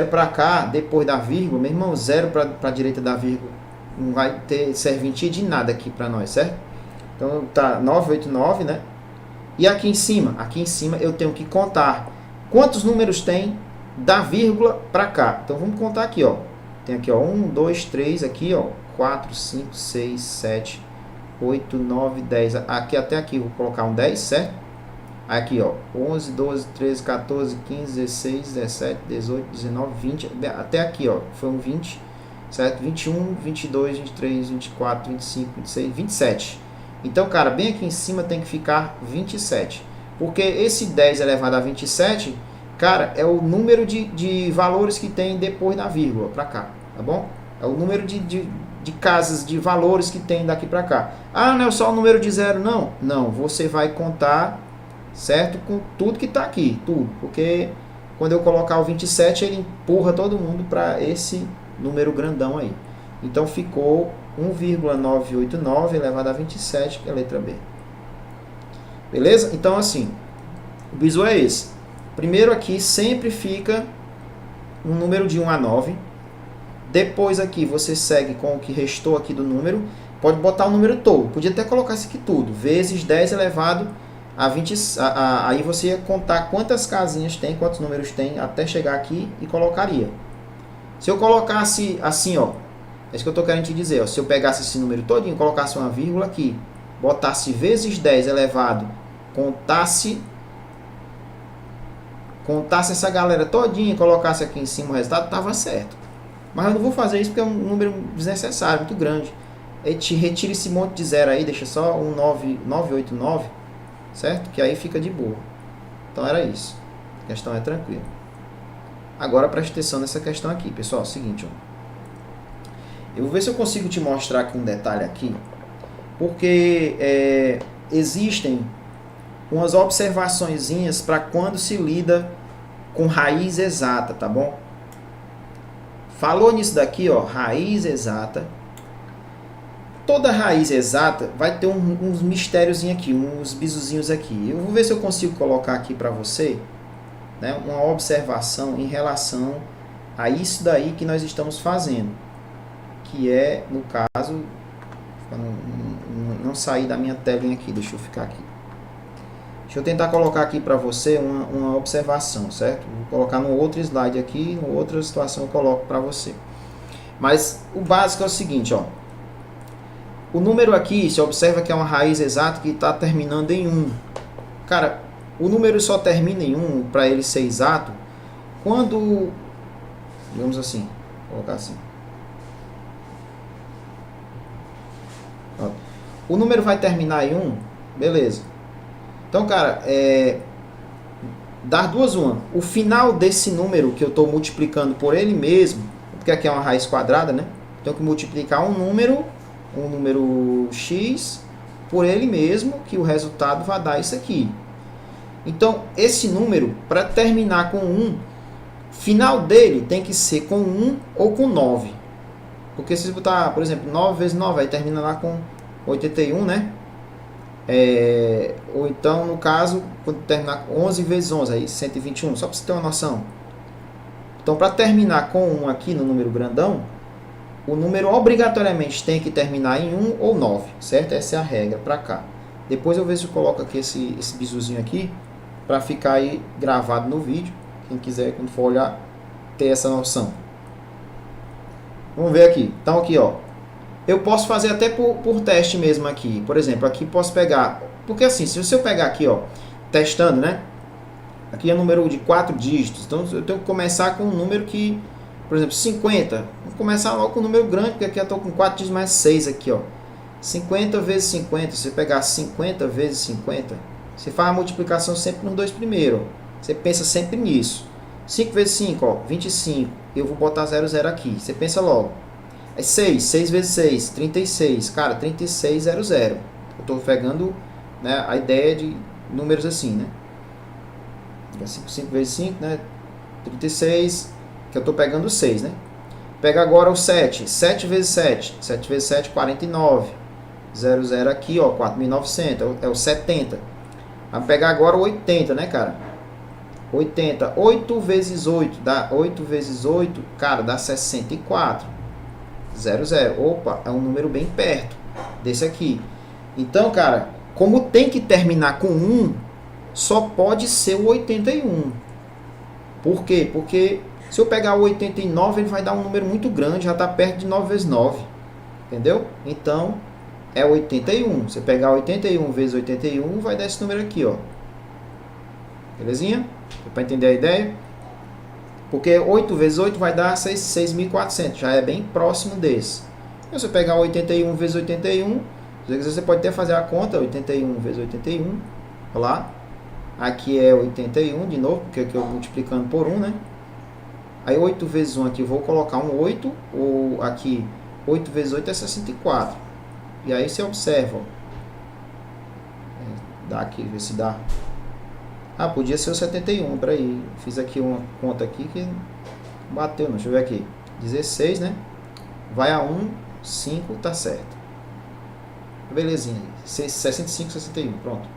para cá, depois da vírgula, meu irmão, zero para a direita da vírgula. Não vai ter serventia de nada aqui para nós, certo? Então tá 989, né? E aqui em cima eu tenho que contar quantos números tem da vírgula para cá. Então vamos contar aqui, ó. Tem aqui, ó, 1, 2, 3, aqui, ó, 4, 5, 6, 7, 8, 9, 10. Aqui até aqui, vou colocar um 10, certo? Aqui, ó, 11, 12, 13, 14, 15, 16, 17, 18, 19, 20. Até aqui, ó, foi um 20, certo? 21, 22, 23, 24, 25, 26, 27. Então, cara, bem aqui em cima tem que ficar 27. Porque esse 10 elevado a 27, cara, é o número de valores que tem depois da vírgula para cá, tá bom? É o número de casas, de valores que tem daqui para cá. Ah, não é só o número de zero, não? Não, você vai contar, certo? Com tudo que está aqui, tudo. Porque quando eu colocar o 27, ele empurra todo mundo para esse número grandão aí. Então ficou 1,989 elevado a 27, que é a letra B. Beleza? Então assim, o bizu é esse. Primeiro aqui sempre fica um número de 1 a 9. Depois aqui você segue com o que restou aqui do número. Pode botar o número todo. Podia até colocar isso aqui tudo. Vezes 10 elevado a 20. Aí você ia contar quantas casinhas tem, quantos números tem, até chegar aqui e colocaria. Se eu colocasse assim, ó. É isso que eu estou querendo te dizer. Ó, se eu pegasse esse número todinho, colocasse uma vírgula aqui, botasse vezes 10 elevado, contasse essa galera todinha e colocasse aqui em cima o resultado, estava certo. Mas eu não vou fazer isso porque é um número desnecessário, muito grande. Retira esse monte de zero aí, deixa só um 989, certo? Que aí fica de boa. Então era isso. A questão é tranquila. Agora preste atenção nessa questão aqui, pessoal. É o seguinte, ó. Eu vou ver se eu consigo te mostrar aqui um detalhe aqui, porque existem umas observaçõezinhas para quando se lida com raiz exata, tá bom? Falou nisso daqui, ó, raiz exata. Toda raiz exata vai ter uns mistériozinhos aqui, uns bizuzinhos aqui. Eu vou ver se eu consigo colocar aqui para você, né, uma observação em relação a isso daí que nós estamos fazendo. Que é, no caso, não sair da minha telinha aqui, deixa eu ficar aqui. Deixa eu tentar colocar aqui para você uma observação, certo? Vou colocar no outro slide aqui, em outra situação eu coloco para você. Mas o básico é o seguinte, ó. O número aqui, você observa que é uma raiz exata que está terminando em 1. Cara, o número só termina em 1 para ele ser exato quando, digamos assim, vou colocar assim. O número vai terminar em 1, beleza. Então, cara, das duas uma. O final desse número que eu estou multiplicando por ele mesmo, porque aqui é uma raiz quadrada, né? Tenho que multiplicar um número x por ele mesmo, que o resultado vai dar isso aqui. Então, esse número, para terminar com 1, final dele tem que ser com 1 ou com 9. Porque se você botar, por exemplo, 9 vezes 9, aí termina lá com 81, né? Ou então, no caso, quando terminar com 11 vezes 11, aí 121, só para você ter uma noção. Então, para terminar com 1 aqui no número grandão, o número obrigatoriamente tem que terminar em 1 ou 9, certo? Essa é a regra para cá. Depois eu vejo se eu coloco aqui esse bizuzinho aqui, para ficar aí gravado no vídeo. Quem quiser, quando for olhar, ter essa noção. Vamos ver aqui. Então aqui, ó. Eu posso fazer até por teste mesmo aqui. Por exemplo, aqui posso pegar... Porque assim, se eu pegar aqui, ó, testando, né? Aqui é um número de 4 dígitos. Então eu tenho que começar com um número que... Por exemplo, 50. Vou começar logo com um número grande, porque aqui eu estou com 4 dígitos mais 6 aqui, ó. 50 vezes 50. Se você pegar 50 vezes 50, você faz a multiplicação sempre nos dois primeiros. Você pensa sempre nisso. 5 vezes 5, ó, 25. Eu vou botar 00 aqui. Você pensa logo. É 6 vezes 6, 36. Cara, 3600. Eu estou pegando, né, a ideia de números assim, né? 5 vezes 5, né? 36, que eu estou pegando 6, né? Pega agora o 7. 7 vezes 7. 7 vezes 7, 49. 00 aqui, ó, 4.900. É o 70. Vamos pegar agora o 80, né, cara? 80. 8 vezes 8. Dá 8 vezes 8, cara, dá 64. 00. Opa, é um número bem perto desse aqui. Então, cara, como tem que terminar com 1, só pode ser o 81. Por quê? Porque se eu pegar o 89, ele vai dar um número muito grande, já está perto de 9 vezes 9. Entendeu? Então, é 81. Você pegar 81 vezes 81, vai dar esse número aqui, ó. Belezinha? Deu para entender a ideia? Porque 8 vezes 8 vai dar 6.400. Já é bem próximo desse. Se você pegar 81 vezes 81, você pode até fazer a conta. 81 vezes 81. Olha lá. Aqui é 81 de novo, porque aqui eu vou multiplicando por 1, né? Aí 8 vezes 1 aqui, eu vou colocar um 8. Ou aqui, 8 vezes 8 é 64. E aí você observa. Ó. Dá aqui, vê se dá. Ah, podia ser o 71, peraí. Fiz aqui uma conta aqui que bateu, não. Deixa eu ver aqui. 16, né? Vai a 1, 5, tá certo. Belezinha. 65, 61, pronto.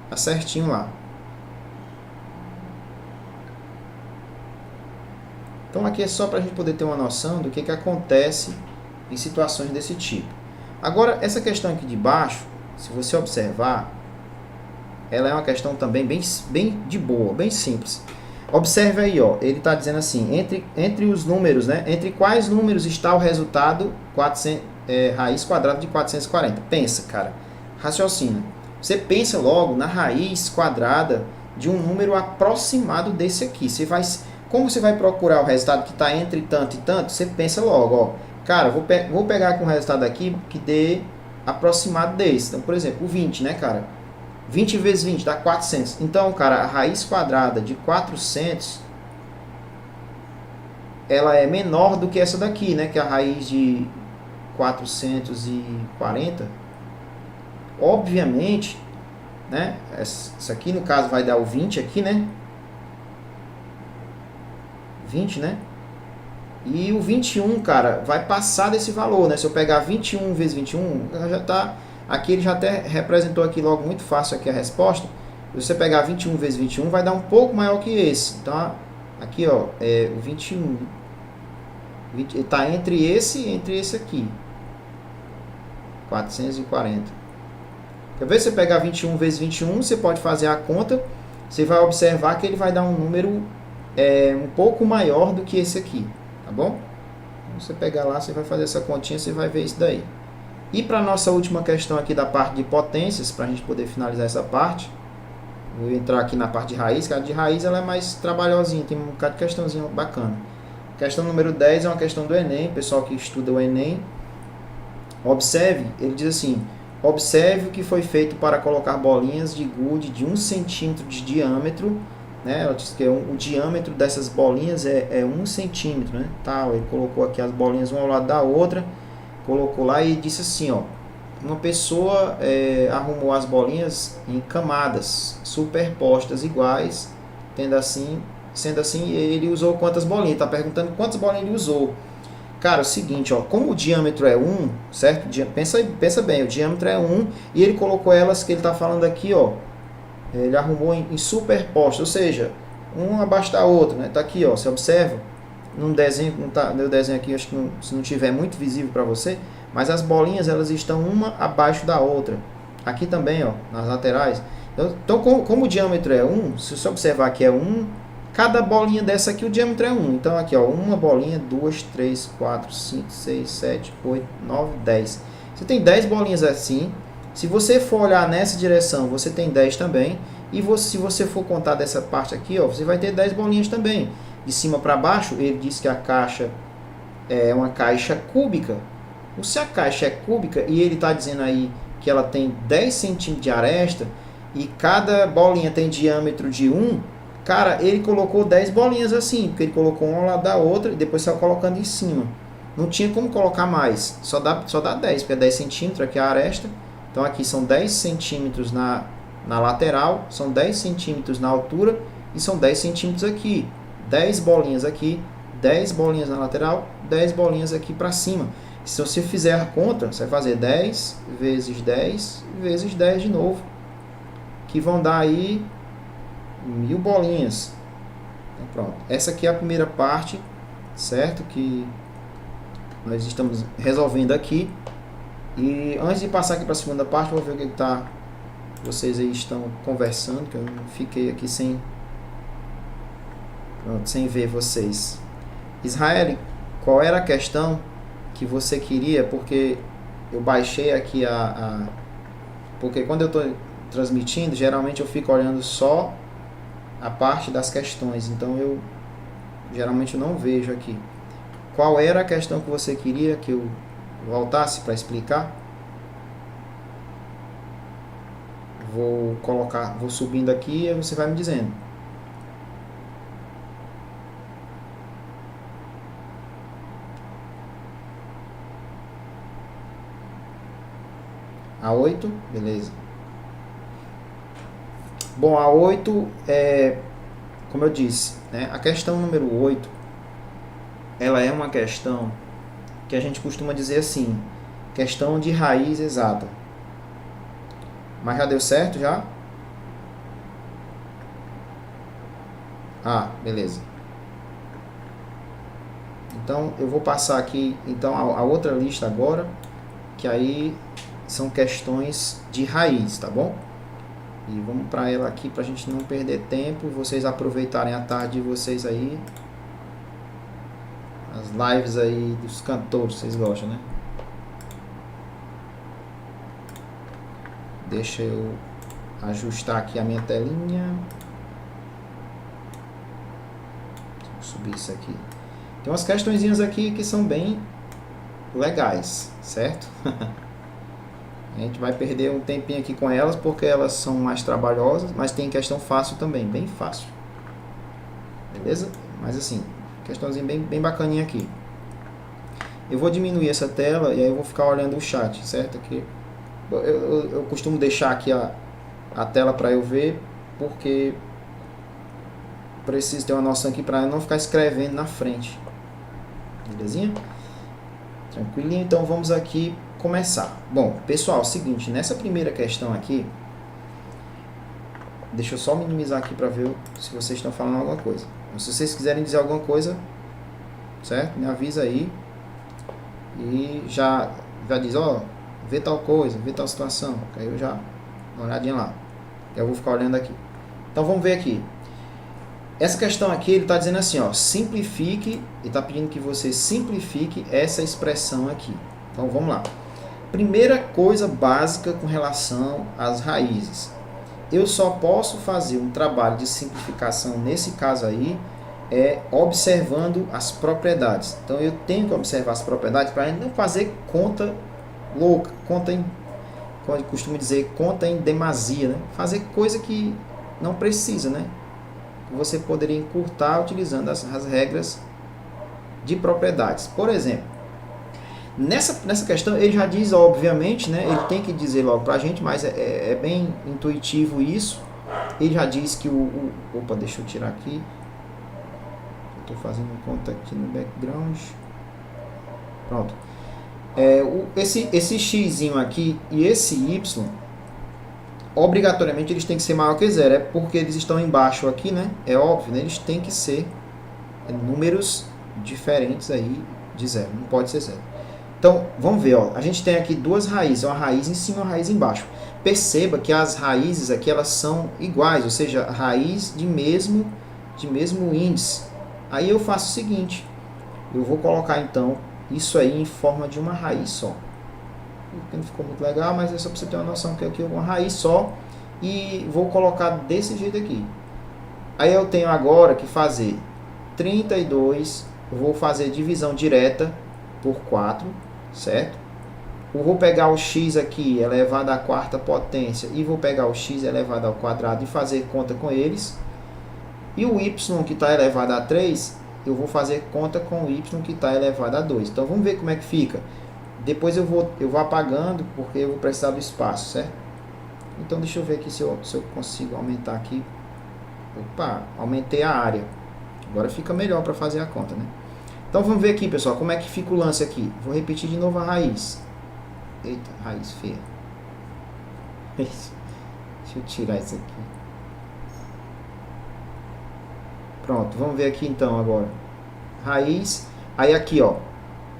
Tá certinho lá. Então aqui é só para a gente poder ter uma noção do que acontece em situações desse tipo. Agora, essa questão aqui de baixo, se você observar, ela é uma questão também bem de boa, bem simples. Observe aí, ó, ele está dizendo assim, entre os números, né? Entre quais números está o resultado raiz quadrada de 440? Pensa, cara, raciocina. Você pensa logo na raiz quadrada de um número aproximado desse aqui. Como você vai procurar o resultado que está entre tanto e tanto, você pensa logo, ó, cara, vou pegar com um resultado aqui que dê aproximado desse. Então, por exemplo, o 20, né, cara? 20 vezes 20 dá 400. Então, cara, a raiz quadrada de 400, ela é menor do que essa daqui, né? Que é a raiz de 440. Obviamente, né? Isso aqui, no caso, vai dar o 20 aqui, né? 20, né? E o 21, cara, vai passar desse valor, né? Se eu pegar 21 vezes 21, já tá... Aqui ele já até representou aqui logo muito fácil aqui a resposta. Se você pegar 21 vezes 21, vai dar um pouco maior que esse. Então, aqui, ó, é o 21. Está entre esse aqui. 440. Quer ver? Se você pegar 21 vezes 21, você pode fazer a conta. Você vai observar que ele vai dar um número um pouco maior do que esse aqui. Tá bom? Então, você pegar lá, você vai fazer essa continha, você vai ver isso daí. E para a nossa última questão aqui da parte de potências, para a gente poder finalizar essa parte, vou entrar aqui na parte de raiz, que a de raiz ela é mais trabalhosinha, tem um bocado de questãozinha bacana. Questão número 10 é uma questão do Enem, pessoal que estuda o Enem. Observe, ele diz assim, observe o que foi feito para colocar bolinhas de gude de 1 centímetro de diâmetro, né? Ela diz que o diâmetro dessas bolinhas é 1 centímetro, né? Tá, ele colocou aqui as bolinhas uma ao lado da outra, colocou lá e disse assim, ó, uma pessoa arrumou as bolinhas em camadas superpostas iguais, sendo assim, ele usou quantas bolinhas? Está perguntando quantas bolinhas ele usou. Cara, é o seguinte, ó, como o diâmetro é 1, certo? Pensa bem, o diâmetro é 1 e ele colocou elas, que ele está falando aqui, ó, ele arrumou em superpostas, ou seja, uma abaixo da outra, né? Tá aqui, ó, você observa. Num desenho, não tá, meu desenho aqui, acho que se não tiver muito visível para você, mas as bolinhas elas estão uma abaixo da outra. Aqui também, ó, nas laterais. Então como o diâmetro é 1, se você observar que é 1, cada bolinha dessa aqui o diâmetro é 1. Então aqui, ó, uma bolinha, 2, 3, 4, 5, 6, 7, 8, 9, 10. Você tem 10 bolinhas assim. Se você for olhar nessa direção, você tem 10 também. E se você for contar dessa parte aqui, ó, você vai ter 10 bolinhas também. De cima para baixo, ele diz que a caixa é uma caixa cúbica. Se a caixa é cúbica e ele está dizendo aí que ela tem 10 centímetros de aresta e cada bolinha tem diâmetro de 1, cara, ele colocou 10 bolinhas assim, porque ele colocou uma ao lado da outra e depois saiu colocando em cima. não tinha como colocar mais, só dá 10, porque é 10 centímetros aqui a aresta. Então aqui são 10 centímetros na lateral, são 10 centímetros na altura e são 10 centímetros aqui. 10 bolinhas aqui, 10 bolinhas na lateral, 10 bolinhas aqui para cima. Se você fizer a conta, você vai fazer 10 vezes 10 vezes 10 de novo, que vão dar aí 1000 bolinhas. Então, pronto. Essa aqui é a primeira parte, certo? Que nós estamos resolvendo aqui. E antes de passar aqui para a segunda parte, vou ver o que tá, vocês aí estão conversando, que eu fiquei aqui sem ver vocês. Israel, qual era a questão que você queria? Porque eu baixei aqui porque quando eu estou transmitindo, geralmente eu fico olhando só a parte das questões, então eu geralmente não vejo aqui. Qual era a questão que você queria que eu voltasse para explicar? Vou subindo aqui e você vai me dizendo. A 8, beleza. Bom, a 8 é, como eu disse, né, a questão número 8, ela é uma questão que a gente costuma dizer assim, questão de raiz exata. Mas já deu certo já? Ah, beleza. Então eu vou passar aqui então a outra lista agora, que aí são questões de raiz, tá bom? E vamos para ela aqui para a gente não perder tempo, vocês aproveitarem a tarde de vocês aí. As lives aí dos cantores, vocês gostam, né? Deixa eu ajustar aqui a minha telinha. Vou subir isso aqui. Tem umas questõezinhas aqui que são bem legais, certo? A gente vai perder um tempinho aqui com elas porque elas são mais trabalhosas, mas tem questão fácil também, bem fácil. Beleza? Mas assim, questãozinha bem bacaninha aqui. Eu vou diminuir essa tela e aí eu vou ficar olhando o chat, certo? Aqui eu costumo deixar aqui a tela para eu ver, porque preciso ter uma noção aqui para eu não ficar escrevendo na frente. Belezinha? Tranquilinho, então vamos aqui começar. Bom, pessoal, é o seguinte, nessa primeira questão aqui, deixa eu só minimizar aqui para ver se vocês estão falando alguma coisa. Se vocês quiserem dizer alguma coisa, certo? Me avisa aí e já diz, ó, vê tal coisa, vê tal situação, aí eu já dou uma olhadinha lá. Eu vou ficar olhando aqui. Então vamos ver aqui. Essa questão aqui, ele está dizendo assim, ó, simplifique, ele está pedindo que você simplifique essa expressão aqui. Então vamos lá. Primeira coisa básica com relação às raízes. Eu só posso fazer um trabalho de simplificação nesse caso aí, observando as propriedades. Então eu tenho que observar as propriedades para não fazer conta louca, como eu costumo dizer, conta em demasia, né? Fazer coisa que não precisa, né? Você poderia encurtar utilizando as regras de propriedades. Por exemplo, nessa questão ele já diz, obviamente, né? Ele tem que dizer logo para a gente, mas é bem intuitivo isso. Ele já diz que opa, deixa eu tirar aqui. Estou fazendo conta aqui no background. Pronto. Esse xzinho aqui e esse y, obrigatoriamente eles têm que ser maior que zero. É porque eles estão embaixo aqui, né? É óbvio, né? Eles têm que ser números diferentes aí de zero. Não pode ser zero. Então, vamos ver, ó. A gente tem aqui duas raízes, uma raiz em cima e uma raiz embaixo. Perceba que as raízes aqui, elas são iguais, ou seja, raiz de mesmo índice. Aí eu faço o seguinte, eu vou colocar então isso aí em forma de uma raiz só. Não ficou muito legal, mas é só para você ter uma noção que aqui é uma raiz só. E vou colocar desse jeito aqui. Aí eu tenho agora que fazer 32, eu vou fazer divisão direta por 4, certo? Eu vou pegar o x aqui elevado à quarta potência e vou pegar o x elevado ao quadrado e fazer conta com eles. E o y que está elevado a 3, eu vou fazer conta com o y que está elevado a 2. Então vamos ver como é que fica. Depois eu vou apagando, porque eu vou precisar do espaço, certo? Então deixa eu ver aqui se eu consigo aumentar aqui. Opa, aumentei a área. Agora fica melhor para fazer a conta, né? Então vamos ver aqui, pessoal, como é que fica o lance aqui. Vou repetir de novo a raiz. Eita, raiz feia. Deixa eu tirar isso aqui. Pronto, vamos ver aqui então agora. Raiz, aí aqui ó,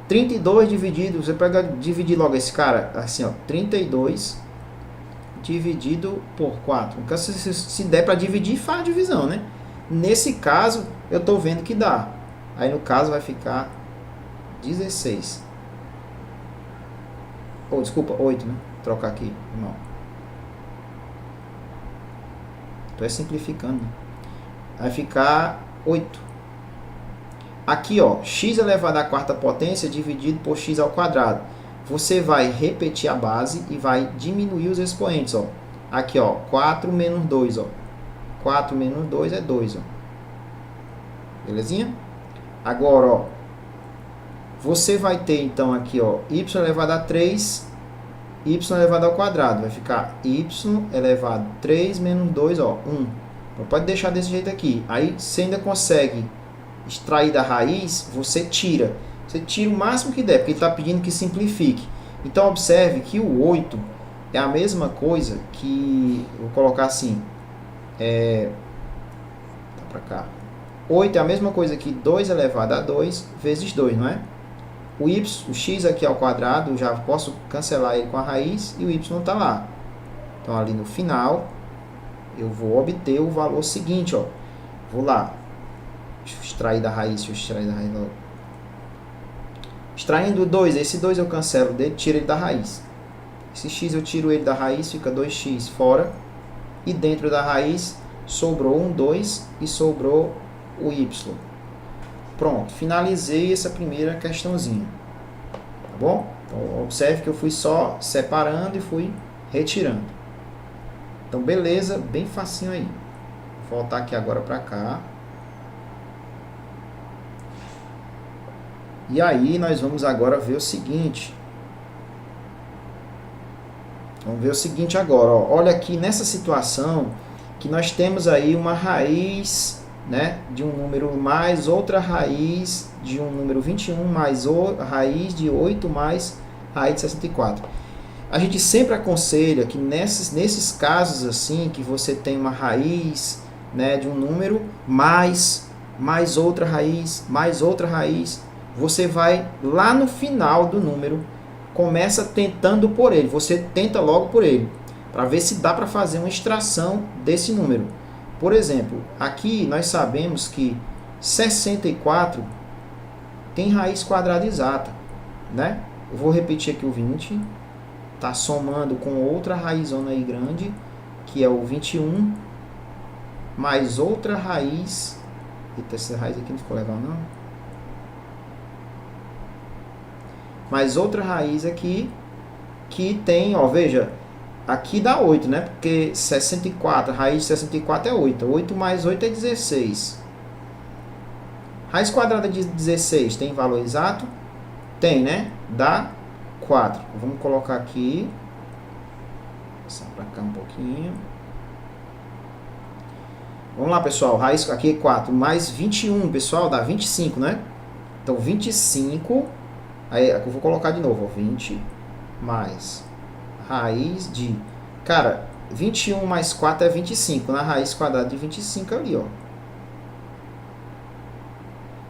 32 dividido, você pega, dividir logo esse cara, assim ó, 32 dividido por 4. Então, se der para dividir, faz a divisão, né? Nesse caso, eu estou vendo que dá. Aí no caso vai ficar 16. Ou, desculpa, 8, né? Vou trocar aqui, não. Estou simplificando, né? Vai ficar 8. Aqui, ó, x elevado à quarta potência dividido por x ao quadrado. Você vai repetir a base e vai diminuir os expoentes, ó. Aqui, ó, 4 menos 2, ó. 4 menos 2 é 2, ó. Belezinha? Agora, ó, você vai ter, então, aqui, ó, y elevado a 3, y elevado ao quadrado. Vai ficar y elevado a 3 menos 2, ó, 1. Então, pode deixar desse jeito aqui. Aí, você ainda consegue extrair da raiz, você tira. Você tira o máximo que der, porque ele está pedindo que simplifique. Então, observe que o 8 é a mesma coisa que... Vou colocar assim. Tá para cá. 8 é a mesma coisa que 2 elevado a 2 vezes 2, não é? O x aqui ao quadrado, já posso cancelar ele com a raiz e o y está lá. Então, ali no final, eu vou obter o valor seguinte, ó. Vou lá. Deixa eu extrair da raiz, logo. Extraindo 2, esse 2 eu cancelo dele, tiro ele da raiz. Esse x eu tiro ele da raiz, fica 2x fora. E dentro da raiz sobrou um 2 e sobrou o y. Pronto, finalizei essa primeira questãozinha. Tá bom? Então, observe que eu fui só separando e fui retirando. Então, beleza, bem facinho aí. Vou voltar aqui agora para cá. E aí, nós vamos agora ver o seguinte. Vamos ver o seguinte agora. Ó. Olha aqui nessa situação que nós temos aí uma raiz, né, de um número mais outra raiz de um número 21 mais raiz de 8 mais raiz de 64. A gente sempre aconselha que nesses casos assim, que você tem uma raiz, né, de um número mais outra raiz, você vai lá no final do número, começa tentando por ele, você tenta logo por ele, para ver se dá para fazer uma extração desse número. Por exemplo, aqui nós sabemos que 64 tem raiz quadrada exata, né? Eu vou repetir aqui o 20, tá somando com outra raizona aí grande, que é o 21, mais outra raiz. Eita, essa raiz aqui não ficou legal não. Mais outra raiz aqui, que tem, ó, veja, aqui dá 8, né? Porque 64, raiz de 64 é 8. 8 mais 8 é 16. Raiz quadrada de 16 tem valor exato? Tem, né? Dá 4. Vamos colocar aqui. Passar para cá um pouquinho. Vamos lá, pessoal. Raiz aqui é 4 mais 21, pessoal, dá 25, né? Então, 25. Aí eu vou colocar de novo, ó, 20 mais raiz de... Cara, 21 mais 4 é 25, na raiz quadrada de 25 ali, ó.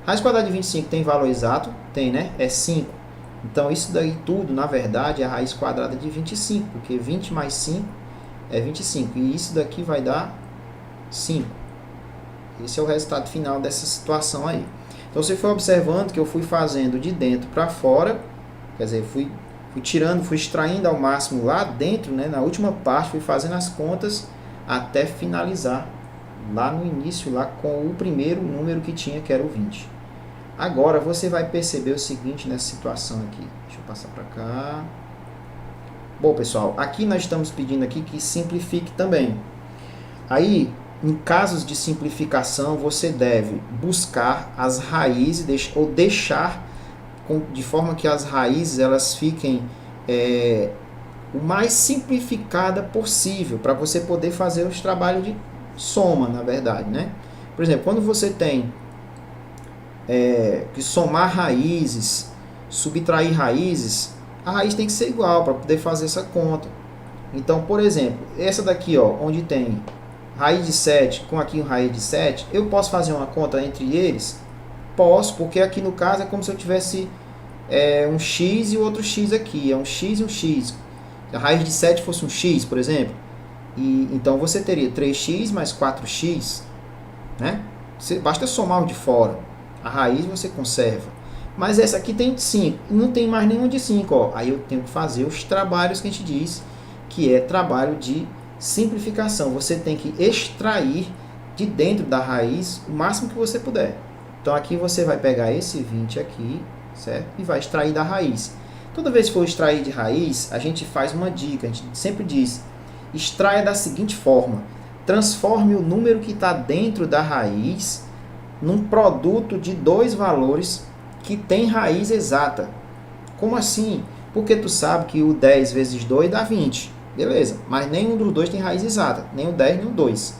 Raiz quadrada de 25 tem valor exato? Tem, né? É 5. Então, isso daí tudo, na verdade, é a raiz quadrada de 25, porque 20 mais 5 é 25. E isso daqui vai dar 5. Esse é o resultado final dessa situação aí. Então, você foi observando que eu fui fazendo de dentro para fora, quer dizer, fui tirando, fui extraindo ao máximo lá dentro, né, na última parte, fui fazendo as contas até finalizar lá no início, lá com o primeiro número que tinha, que era o 20. Agora, você vai perceber o seguinte nessa situação aqui. Deixa eu passar para cá. Bom, pessoal, aqui nós estamos pedindo aqui que simplifique também. Aí, em casos de simplificação, você deve buscar as raízes ou deixar de forma que as raízes elas fiquem o mais simplificada possível, para você poder fazer os trabalhos de soma, na verdade, né? Por exemplo, quando você tem que somar raízes, subtrair raízes, a raiz tem que ser igual para poder fazer essa conta. Então, por exemplo, essa daqui, ó, onde tem raiz de 7 com aqui raiz de 7, eu posso fazer uma conta entre eles? Posso, porque aqui no caso é como se eu tivesse um x e o outro x aqui, é um x e um x. Se a raiz de 7 fosse um x, por exemplo, e então você teria 3x mais 4x, né? Basta somar o de fora, a raiz você conserva. Mas essa aqui tem 5, não tem mais nenhum de 5, ó. Aí eu tenho que fazer os trabalhos que a gente diz, que é trabalho de simplificação. Você tem que extrair de dentro da raiz o máximo que você puder. Então aqui você vai pegar esse 20 aqui, certo? E vai extrair da raiz. Toda vez que for extrair de raiz, a gente faz uma dica, a gente sempre diz, extraia da seguinte forma: transforme o número que está dentro da raiz num produto de dois valores que tem raiz exata. Como assim? Porque tu sabe que o 10 vezes 2 dá 20. Beleza, mas nenhum dos dois tem raiz exata, nem o 10 nem o 2.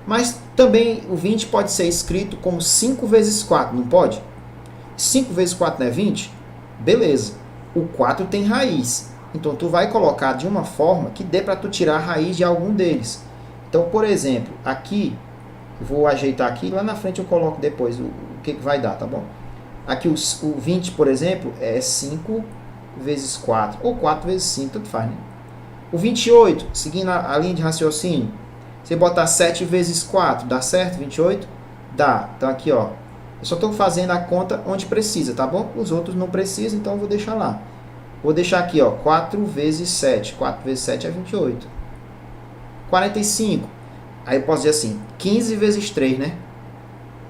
Mas também o 20 pode ser escrito como 5 vezes 4, não pode? 5 vezes 4 não é 20? Beleza, o 4 tem raiz. Então tu vai colocar de uma forma que dê para tu tirar a raiz de algum deles. Então, por exemplo, aqui, eu vou ajeitar aqui, lá na frente eu coloco depois o que vai dar, tá bom? Aqui o 20, por exemplo, é 5 vezes 4, ou 4 vezes 5, tanto faz, né? O 28, seguindo a linha de raciocínio, você botar 7 vezes 4, dá certo 28? Dá. Então aqui, ó, eu só estou fazendo a conta onde precisa, tá bom? Os outros não precisam, então eu vou deixar lá. Vou deixar aqui, ó, 4 vezes 7. 4 vezes 7 é 28. 45. Aí eu posso dizer assim, 15 vezes 3, né?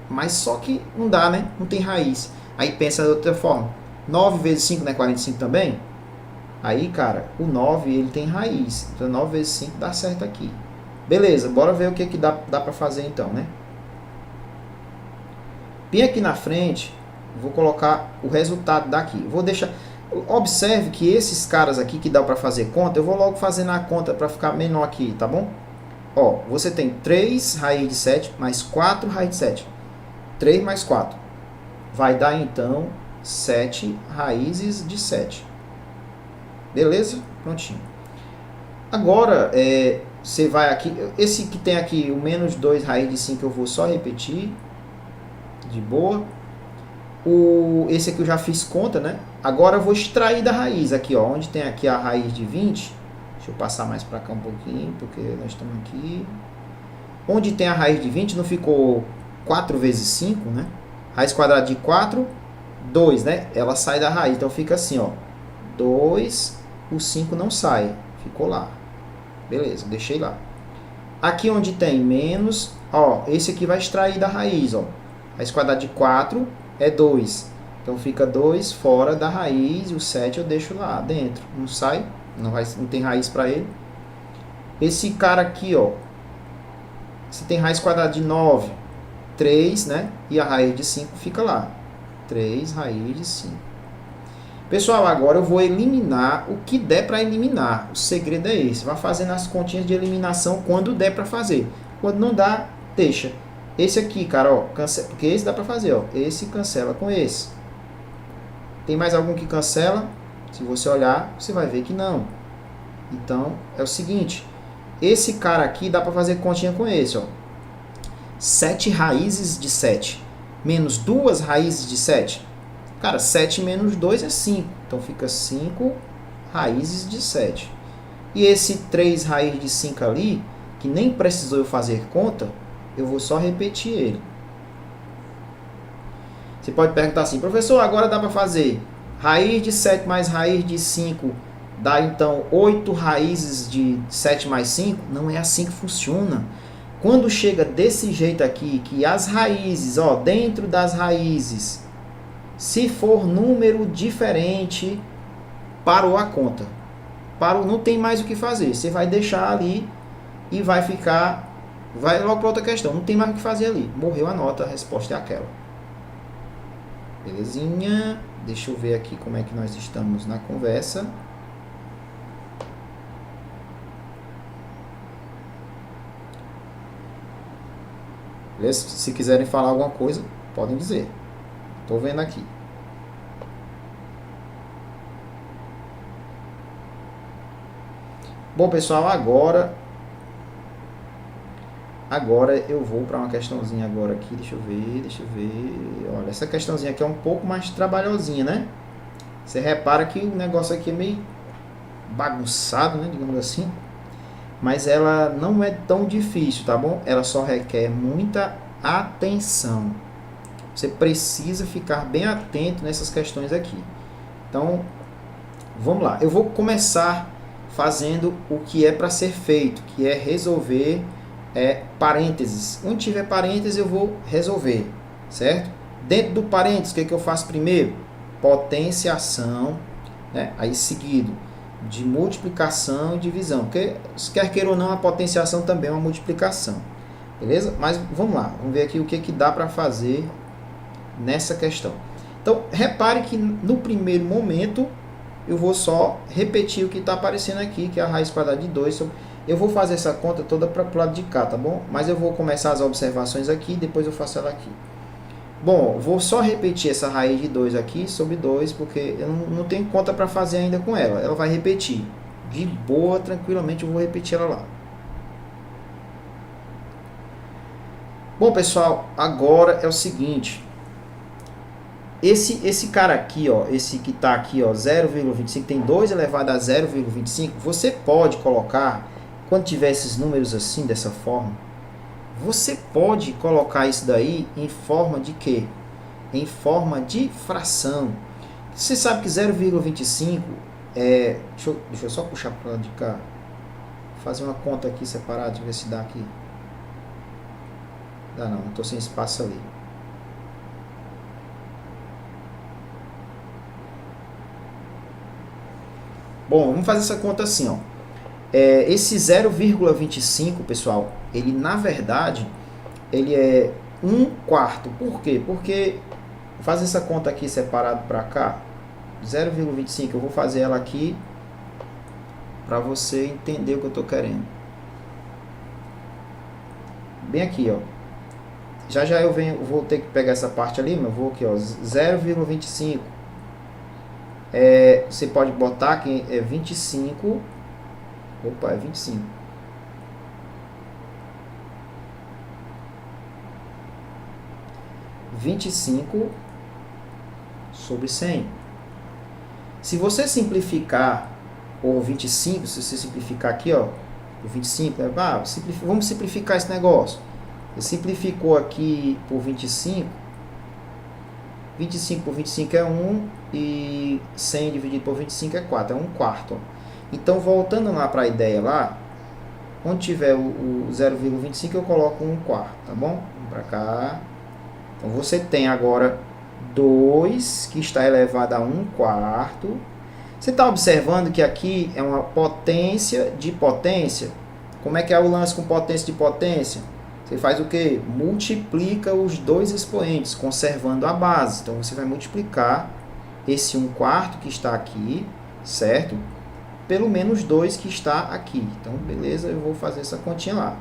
Mas só que não dá, né? Não tem raiz. Aí pensa de outra forma. 9 vezes 5 não é 45 também? Aí, cara, o 9 ele tem raiz. Então 9 vezes 5 dá certo aqui. Beleza, bora ver o que dá para fazer então, né? Bem aqui na frente, vou colocar o resultado daqui. Vou deixar... Observe que esses caras aqui que dá para fazer conta, eu vou logo fazer na conta para ficar menor aqui, tá bom? Ó, você tem 3 raiz de 7 mais 4 raiz de 7. 3 mais 4. Vai dar então 7 raízes de 7. Beleza? Prontinho. Agora, você vai aqui... Esse que tem aqui, o menos 2 raiz de 5, eu vou só repetir. De boa. Esse aqui eu já fiz conta, né? Agora eu vou extrair da raiz aqui, ó. Onde tem aqui a raiz de 20. Deixa eu passar mais para cá um pouquinho, porque nós estamos aqui. Onde tem a raiz de 20, não ficou 4 vezes 5, né? Raiz quadrada de 4, 2, né? Ela sai da raiz, então fica assim, ó. 2, o 5 não sai. Ficou lá. Beleza, deixei lá. Aqui onde tem menos, ó, esse aqui vai extrair da raiz, ó. Raiz quadrada de 4 é 2. Então fica 2 fora da raiz e o 7 eu deixo lá dentro. Não sai, não tem raiz para ele. Esse cara aqui, ó. Se tem raiz quadrada de 9, 3, né? E a raiz de 5 fica lá. 3 raiz de 5. Pessoal, agora eu vou eliminar o que der para eliminar. O segredo é esse. Vai fazendo as continhas de eliminação quando der para fazer. Quando não dá, deixa. Esse aqui, cara, ó, cancela, porque esse dá para fazer, ó. Esse cancela com esse. Tem mais algum que cancela? Se você olhar, você vai ver que não. Então, é o seguinte. Esse cara aqui dá para fazer continha com esse, ó. 7 raízes de 7 menos 2 raízes de 7. Cara, 7 menos 2 é 5. Então, fica 5 raízes de 7. E esse 3 raiz de 5 ali, que nem precisou eu fazer conta, eu vou só repetir ele. Você pode perguntar assim, professor, agora dá para fazer raiz de 7 mais raiz de 5, dá então 8 raízes de 7 mais 5? Não é assim que funciona. Quando chega desse jeito aqui, que as raízes, ó, dentro das raízes, se for número diferente, parou a conta. Parou, não tem mais o que fazer. Você vai deixar ali e vai ficar vai logo para outra questão. Não tem mais o que fazer ali. Morreu a nota, a resposta é aquela. Belezinha. Deixa eu ver aqui como é que nós estamos na conversa. Beleza? Se quiserem falar alguma coisa, podem dizer. Estou vendo aqui. Bom, pessoal, agora eu vou para uma questãozinha agora aqui, deixa eu ver. Olha, essa questãozinha aqui é um pouco mais trabalhosinha, né? Você repara que o negócio aqui é meio bagunçado, né, digamos assim. Mas ela não é tão difícil, tá bom? Ela só requer muita atenção. Você precisa ficar bem atento nessas questões aqui. Então, vamos lá. Eu vou começar fazendo o que é para ser feito, que é resolver parênteses. Onde tiver parênteses eu vou resolver, certo? Dentro do parênteses, o que eu faço primeiro? Potenciação, né? Aí seguido de multiplicação e divisão, porque quer queira ou não, a potenciação também é uma multiplicação, beleza? Mas vamos lá, vamos ver aqui o que dá para fazer nessa questão. Então, repare que no primeiro momento eu vou só repetir o que está aparecendo aqui, que é a raiz quadrada de 2. Eu vou fazer essa conta toda para o lado de cá, tá bom? Mas eu vou começar as observações aqui, depois eu faço ela aqui. Bom, vou só repetir essa raiz de 2 aqui sobre 2, porque eu não tenho conta para fazer ainda com ela. Ela vai repetir. De boa, tranquilamente, eu vou repetir ela lá. Bom, pessoal, agora é o seguinte. Esse cara aqui, ó, esse que está aqui, ó, 0,25, tem 2 elevado a 0,25, você pode colocar, quando tiver esses números assim, dessa forma, você pode colocar isso daí em forma de quê? Em forma de fração. Você sabe que 0,25 é... Deixa eu só puxar para o lado de cá. Vou fazer uma conta aqui separada, deixa eu ver se dá aqui. Dá não, estou sem espaço ali. Bom, vamos fazer essa conta assim, ó. Esse 0,25, pessoal, ele na verdade, ele é 1/4. Por quê? Porque, vou fazer essa conta aqui separado para cá, 0,25, eu vou fazer ela aqui para você entender o que eu estou querendo. Bem aqui, ó. Já eu vou ter que pegar essa parte ali, mas eu vou aqui, ó, 0,25. Você pode botar que é 25. Opa, é 25. 25 sobre 100. Se você simplificar por 25, se você simplificar aqui, ó, por 25, vamos simplificar esse negócio. Você simplificou aqui por 25. 25 por 25 é 1 e 100 dividido por 25 é 4, é 1/4. Então, voltando lá para a ideia lá, onde tiver o 0,25 eu coloco 1/4, tá bom? Vamos para cá. Então, você tem agora 2 que está elevado a 1/4. Você está observando que aqui é uma potência de potência. Como é que é o lance com potência de potência? Você faz o que? Multiplica os dois expoentes, conservando a base. Então, você vai multiplicar esse 1/4 que está aqui, certo? Pelo menos 2 que está aqui. Então, beleza, eu vou fazer essa continha lá.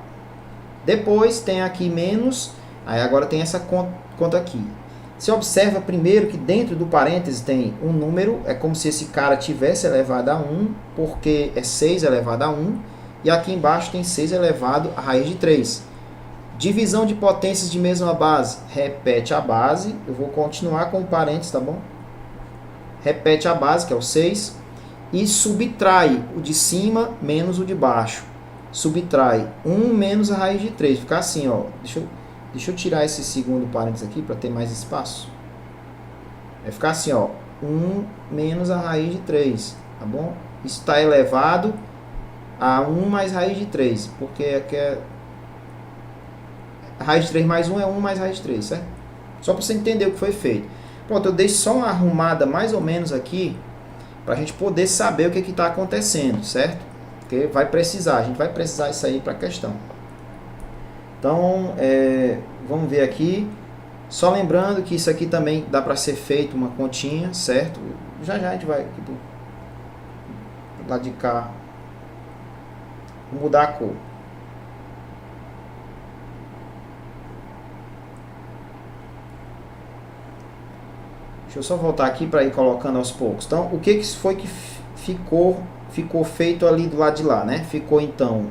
Depois, tem aqui menos, aí agora tem essa conta aqui. Você observa primeiro que dentro do parêntese tem um número, é como se esse cara tivesse elevado a 1, porque é 6 elevado a 1, e aqui embaixo tem 6 elevado a raiz de 3. Divisão de potências de mesma base. Repete a base. Eu vou continuar com o parênteses, tá bom? Repete a base, que é o 6. E subtrai o de cima menos o de baixo. Subtrai 1 menos a raiz de 3. Fica assim, ó. Deixa eu tirar esse segundo parênteses aqui para ter mais espaço. Vai ficar assim, ó. 1 menos a raiz de 3. Tá bom? Isso está elevado a 1 mais raiz de 3. Porque aqui é... raiz de 3 mais 1 é 1 mais raiz de 3, certo? Só para você entender o que foi feito. Pronto, eu dei só uma arrumada mais ou menos aqui, para a gente poder saber o que está acontecendo, certo? Porque vai precisar, a gente vai precisar isso aí para a questão. Então, vamos ver aqui. Só lembrando que isso aqui também dá para ser feito uma continha, certo? Já já a gente vai aqui do lado de cá. Vou mudar a cor. Deixa eu só voltar aqui para ir colocando aos poucos. Então, o que foi que ficou feito ali do lado de lá, né? Ficou então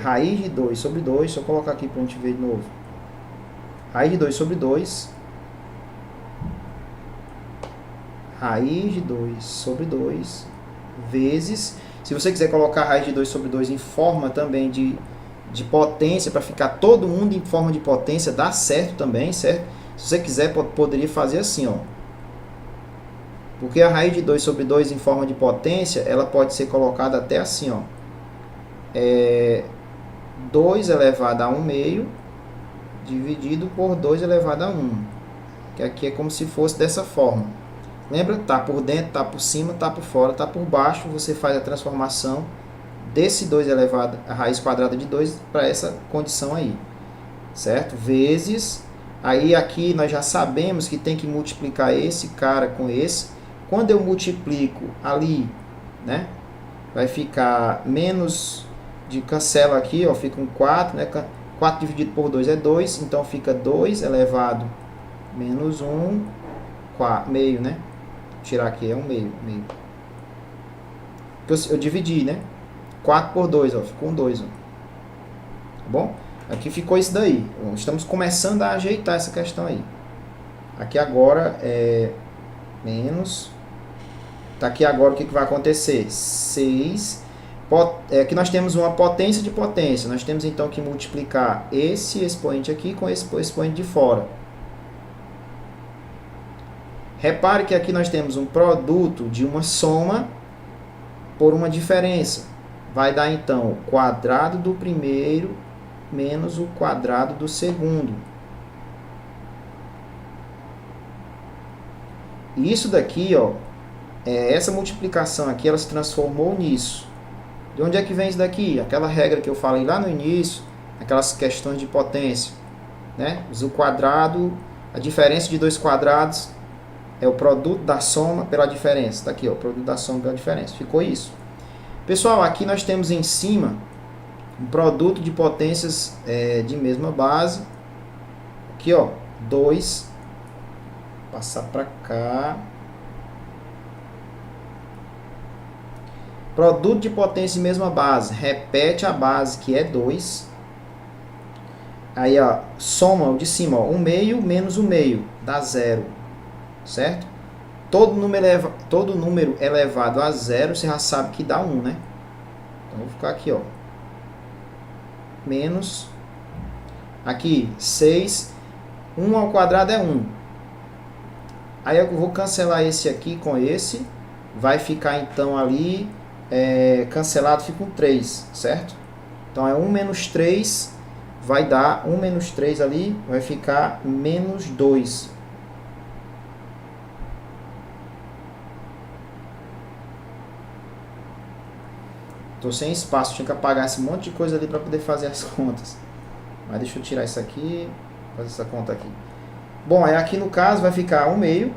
raiz de 2 sobre 2. Deixa eu colocar aqui para a gente ver de novo. Raiz de 2 sobre 2. Raiz de 2 sobre 2 vezes, se você quiser colocar raiz de 2 sobre 2 em forma também de potência, para ficar todo mundo em forma de potência, dá certo também, certo? Se você quiser, poderia fazer assim, ó. Porque a raiz de 2 sobre 2 em forma de potência, ela pode ser colocada até assim, ó. 2 elevado a 1 meio, dividido por 2 elevado a 1. Que aqui é como se fosse dessa forma. Lembra? Tá por dentro, tá por cima, tá por fora, tá por baixo. Você faz a transformação desse 2 elevado a raiz quadrada de 2 para essa condição aí. Certo? Vezes. Aí aqui nós já sabemos que tem que multiplicar esse cara com esse. Quando eu multiplico ali, né? Vai ficar menos de cancela aqui, ó, fica um 4, né? 4 dividido por 2 é 2, então fica 2 elevado menos 1, 4, meio, né? Tirar aqui é um meio. Eu dividi, né? 4 por 2, ó, ficou um 2. Ó. Tá bom? Aqui ficou isso daí. Estamos começando a ajeitar essa questão aí. Aqui agora é menos. Tá aqui agora o que vai acontecer? 6. Aqui nós temos uma potência de potência. Nós temos então que multiplicar esse expoente aqui com esse expoente de fora. Repare que aqui nós temos um produto de uma soma por uma diferença. Vai dar então o quadrado do primeiro menos o quadrado do segundo. E isso daqui, ó, essa multiplicação aqui, ela se transformou nisso. De onde é que vem isso daqui? Aquela regra que eu falei lá no início, aquelas questões de potência, né? O quadrado, a diferença de dois quadrados é o produto da soma pela diferença. Está aqui, ó, o produto da soma pela diferença. Ficou isso. Pessoal, aqui nós temos em cima um produto de potências de mesma base. Aqui, ó, 2. Passar para cá. Produto de potência de mesma base. Repete a base, que é 2. Aí, ó, soma o de cima, ó, 1 meio menos 1 meio, dá 0. Certo? Todo número elevado a 0, você já sabe que dá 1, né? Então, vou ficar aqui, ó. Menos. Aqui, 6. 1 ao quadrado é 1. Aí eu vou cancelar esse aqui com esse. Vai ficar, então, ali... cancelado, fica um 3, certo? Então, é 1 menos 3. Vai dar 1 menos 3 ali. Vai ficar menos 2. Estou sem espaço, tinha que apagar esse monte de coisa ali para poder fazer as contas. Mas deixa eu tirar isso aqui, fazer essa conta aqui. Bom, aí aqui no caso vai ficar 1 meio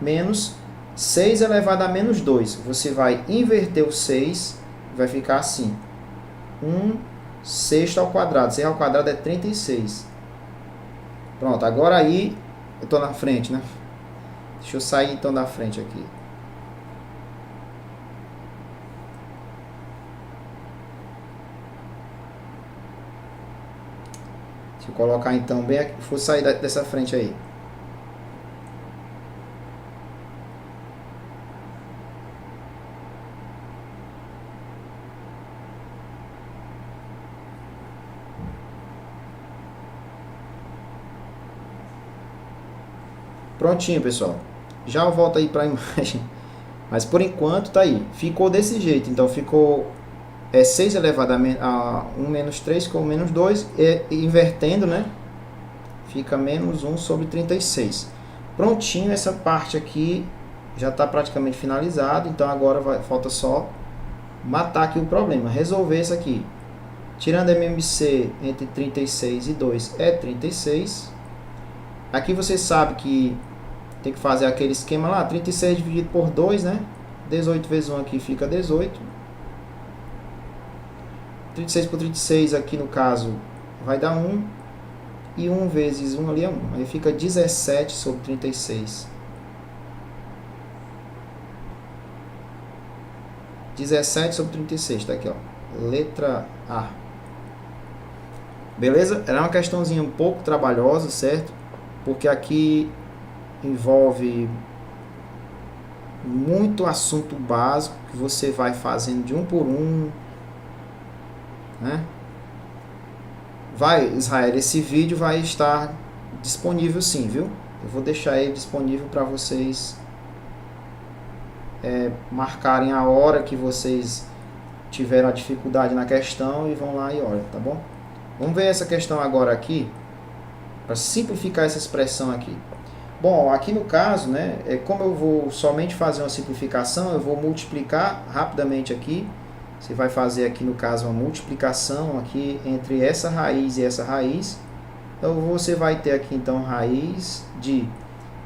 menos 6 elevado a menos 2. Você vai inverter o 6, vai ficar assim. 1 sexto ao quadrado. 6 ao quadrado é 36. Pronto, agora aí eu estou na frente, né? Deixa eu sair então da frente aqui. Deixa eu colocar então bem aqui. Vou sair dessa frente aí. Prontinho, pessoal. Já eu volto aí para a imagem. Mas por enquanto tá aí. Ficou desse jeito. Então ficou 6 elevado a 1 menos 3 com menos 2. E invertendo, né? Fica menos 1 sobre 36. Prontinho, essa parte aqui já está praticamente finalizado. Então agora falta só matar aqui o problema. Resolver isso aqui. Tirando MMC entre 36 e 2 é 36. Aqui você sabe que tem que fazer aquele esquema lá, 36 dividido por 2, né? 18 vezes 1 aqui fica 18. 36 por 36 aqui no caso vai dar 1. E 1 vezes 1 ali é 1. Aí fica 17 sobre 36. 17 sobre 36, tá aqui, ó. Letra A. Beleza? Era uma questãozinha um pouco trabalhosa, certo? Porque aqui envolve muito assunto básico que você vai fazendo de um por um, né? Vai, Israel, esse vídeo vai estar disponível sim, viu? Eu vou deixar ele disponível para vocês marcarem a hora que vocês tiveram a dificuldade na questão e vão lá e olham, tá bom? Vamos ver essa questão agora aqui, para simplificar essa expressão aqui. Bom, aqui no caso, né, como eu vou somente fazer uma simplificação, eu vou multiplicar rapidamente aqui. Você vai fazer aqui no caso uma multiplicação aqui entre essa raiz e essa raiz. Então você vai ter aqui então raiz de...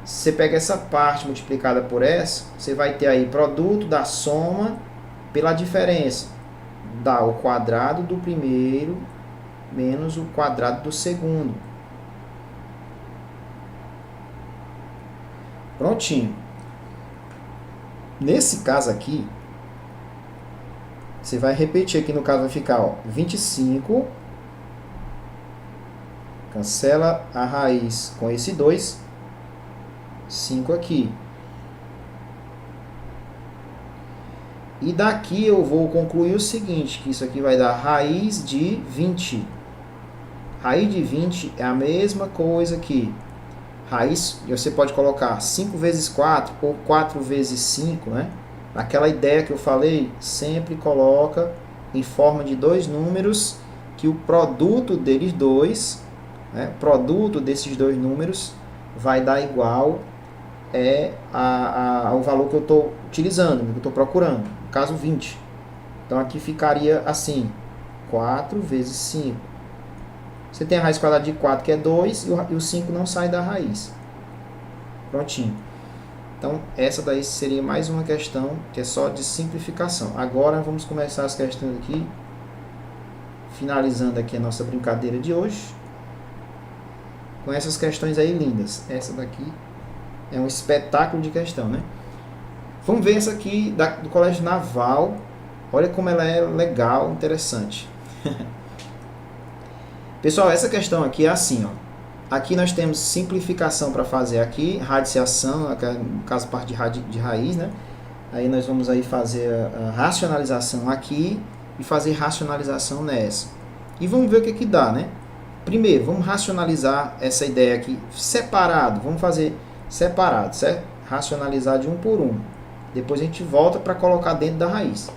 Se você pega essa parte multiplicada por essa, você vai ter aí produto da soma pela diferença. Dá o quadrado do primeiro menos o quadrado do segundo. Prontinho. Nesse caso aqui, você vai repetir aqui, no caso vai ficar, ó, 25, cancela a raiz com esse 2, 5 aqui. E daqui eu vou concluir o seguinte, que isso aqui vai dar raiz de 20. Raiz de 20 é a mesma coisa que raiz, você pode colocar 5 vezes 4 ou 4 vezes 5, né? Naquela ideia que eu falei, sempre coloca em forma de dois números, que o produto deles dois, né, produto desses dois números vai dar igual ao valor que eu estou utilizando, que eu estou procurando, no caso 20. Então aqui ficaria assim, 4 vezes 5. Você tem a raiz quadrada de 4, que é 2, e o 5 não sai da raiz. Prontinho. Então, essa daí seria mais uma questão que é só de simplificação. Agora, vamos começar as questões aqui, finalizando aqui a nossa brincadeira de hoje, com essas questões aí lindas. Essa daqui é um espetáculo de questão, né? Vamos ver essa aqui do Colégio Naval. Olha como ela é legal, interessante. Pessoal, essa questão aqui é assim, ó. Aqui nós temos simplificação para fazer aqui, radiciação, no caso parte de raiz, né? Aí nós vamos aí fazer a racionalização aqui e fazer racionalização nessa. E vamos ver o que dá, né? Primeiro, vamos racionalizar essa ideia aqui separado. Vamos fazer separado, certo? Racionalizar de um por um. Depois a gente volta para colocar dentro da raiz.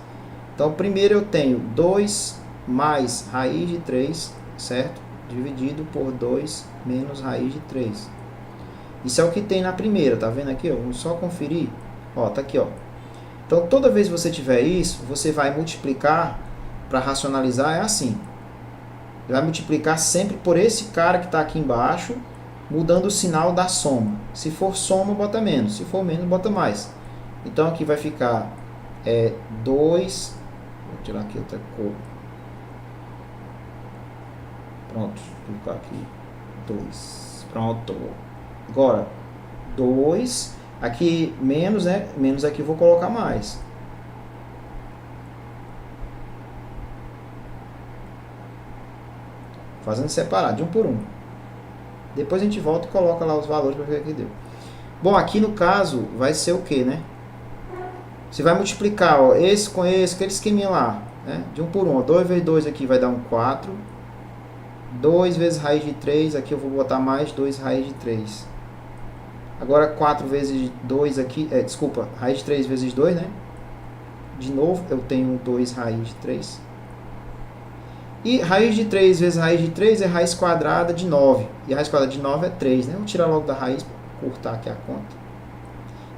Então, primeiro eu tenho 2 mais raiz de 3, certo? Dividido por 2 menos raiz de 3. Isso é o que tem na primeira, tá vendo aqui? Ó? Vamos só conferir. Ó, tá aqui, ó. Então, toda vez que você tiver isso, você vai multiplicar para racionalizar, é assim. Você vai multiplicar sempre por esse cara que está aqui embaixo, mudando o sinal da soma. Se for soma, bota menos. Se for menos, bota mais. Então, aqui vai ficar 2... Vou tirar aqui outra cor. Pronto, vou colocar aqui 2. Pronto. Agora, 2. Aqui menos, né? Menos aqui eu vou colocar mais. Fazendo separado, de um por um. Depois a gente volta e coloca lá os valores para ver o que deu. Bom, aqui no caso vai ser o que, né? Você vai multiplicar, ó, esse com esse, aquele esqueminha lá, né? De um por um. 2 vezes 2 aqui vai dar um 4. 2 vezes raiz de 3, aqui eu vou botar mais 2 raiz de 3. Agora 4 vezes 2 aqui, desculpa, raiz de 3 vezes 2, né? De novo, eu tenho 2 raiz de 3. E raiz de 3 vezes raiz de 3 é raiz quadrada de 9. E a raiz quadrada de 9 é 3, né? Vou tirar logo da raiz para cortar aqui a conta.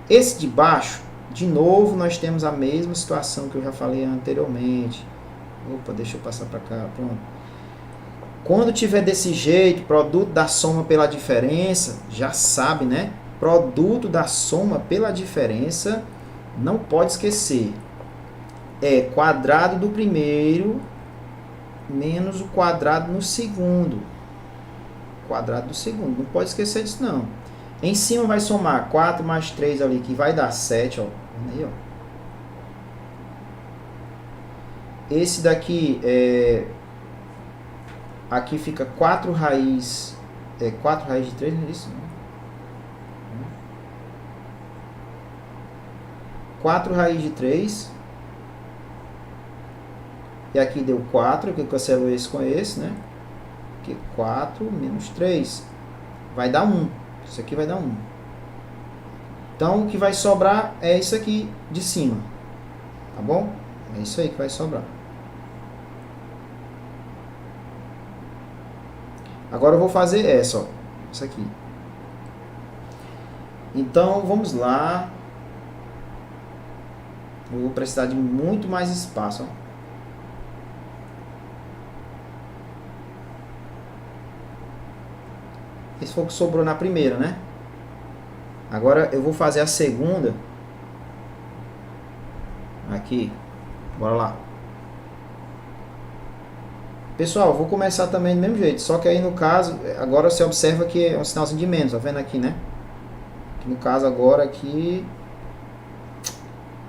Esse de baixo, de novo, nós temos a mesma situação que eu já falei anteriormente. Opa, deixa eu passar para cá, pronto. Quando tiver desse jeito, produto da soma pela diferença, já sabe, né? Produto da soma pela diferença, não pode esquecer. É quadrado do primeiro menos o quadrado no segundo. Quadrado do segundo. Não pode esquecer disso, não. Em cima vai somar 4 mais 3 ali, que vai dar 7, ó. Aí, ó. Esse daqui aqui fica 4 raiz. 4 raiz de 3, não é isso? 4 raiz de 3. E aqui deu 4, que eu cancelo esse com esse, né? Aqui 4 menos 3. Vai dar 1. Isso aqui vai dar 1. Então, o que vai sobrar é isso aqui de cima. Tá bom? É isso aí que vai sobrar. Agora eu vou fazer essa, ó. Isso aqui. Então, vamos lá. Eu vou precisar de muito mais espaço, ó. Esse foi o que sobrou na primeira, né? Agora eu vou fazer a segunda. Aqui. Bora lá. Pessoal, eu vou começar também do mesmo jeito. Só que aí no caso, agora você observa que é um sinalzinho de menos. Tá vendo aqui, né? No caso agora aqui...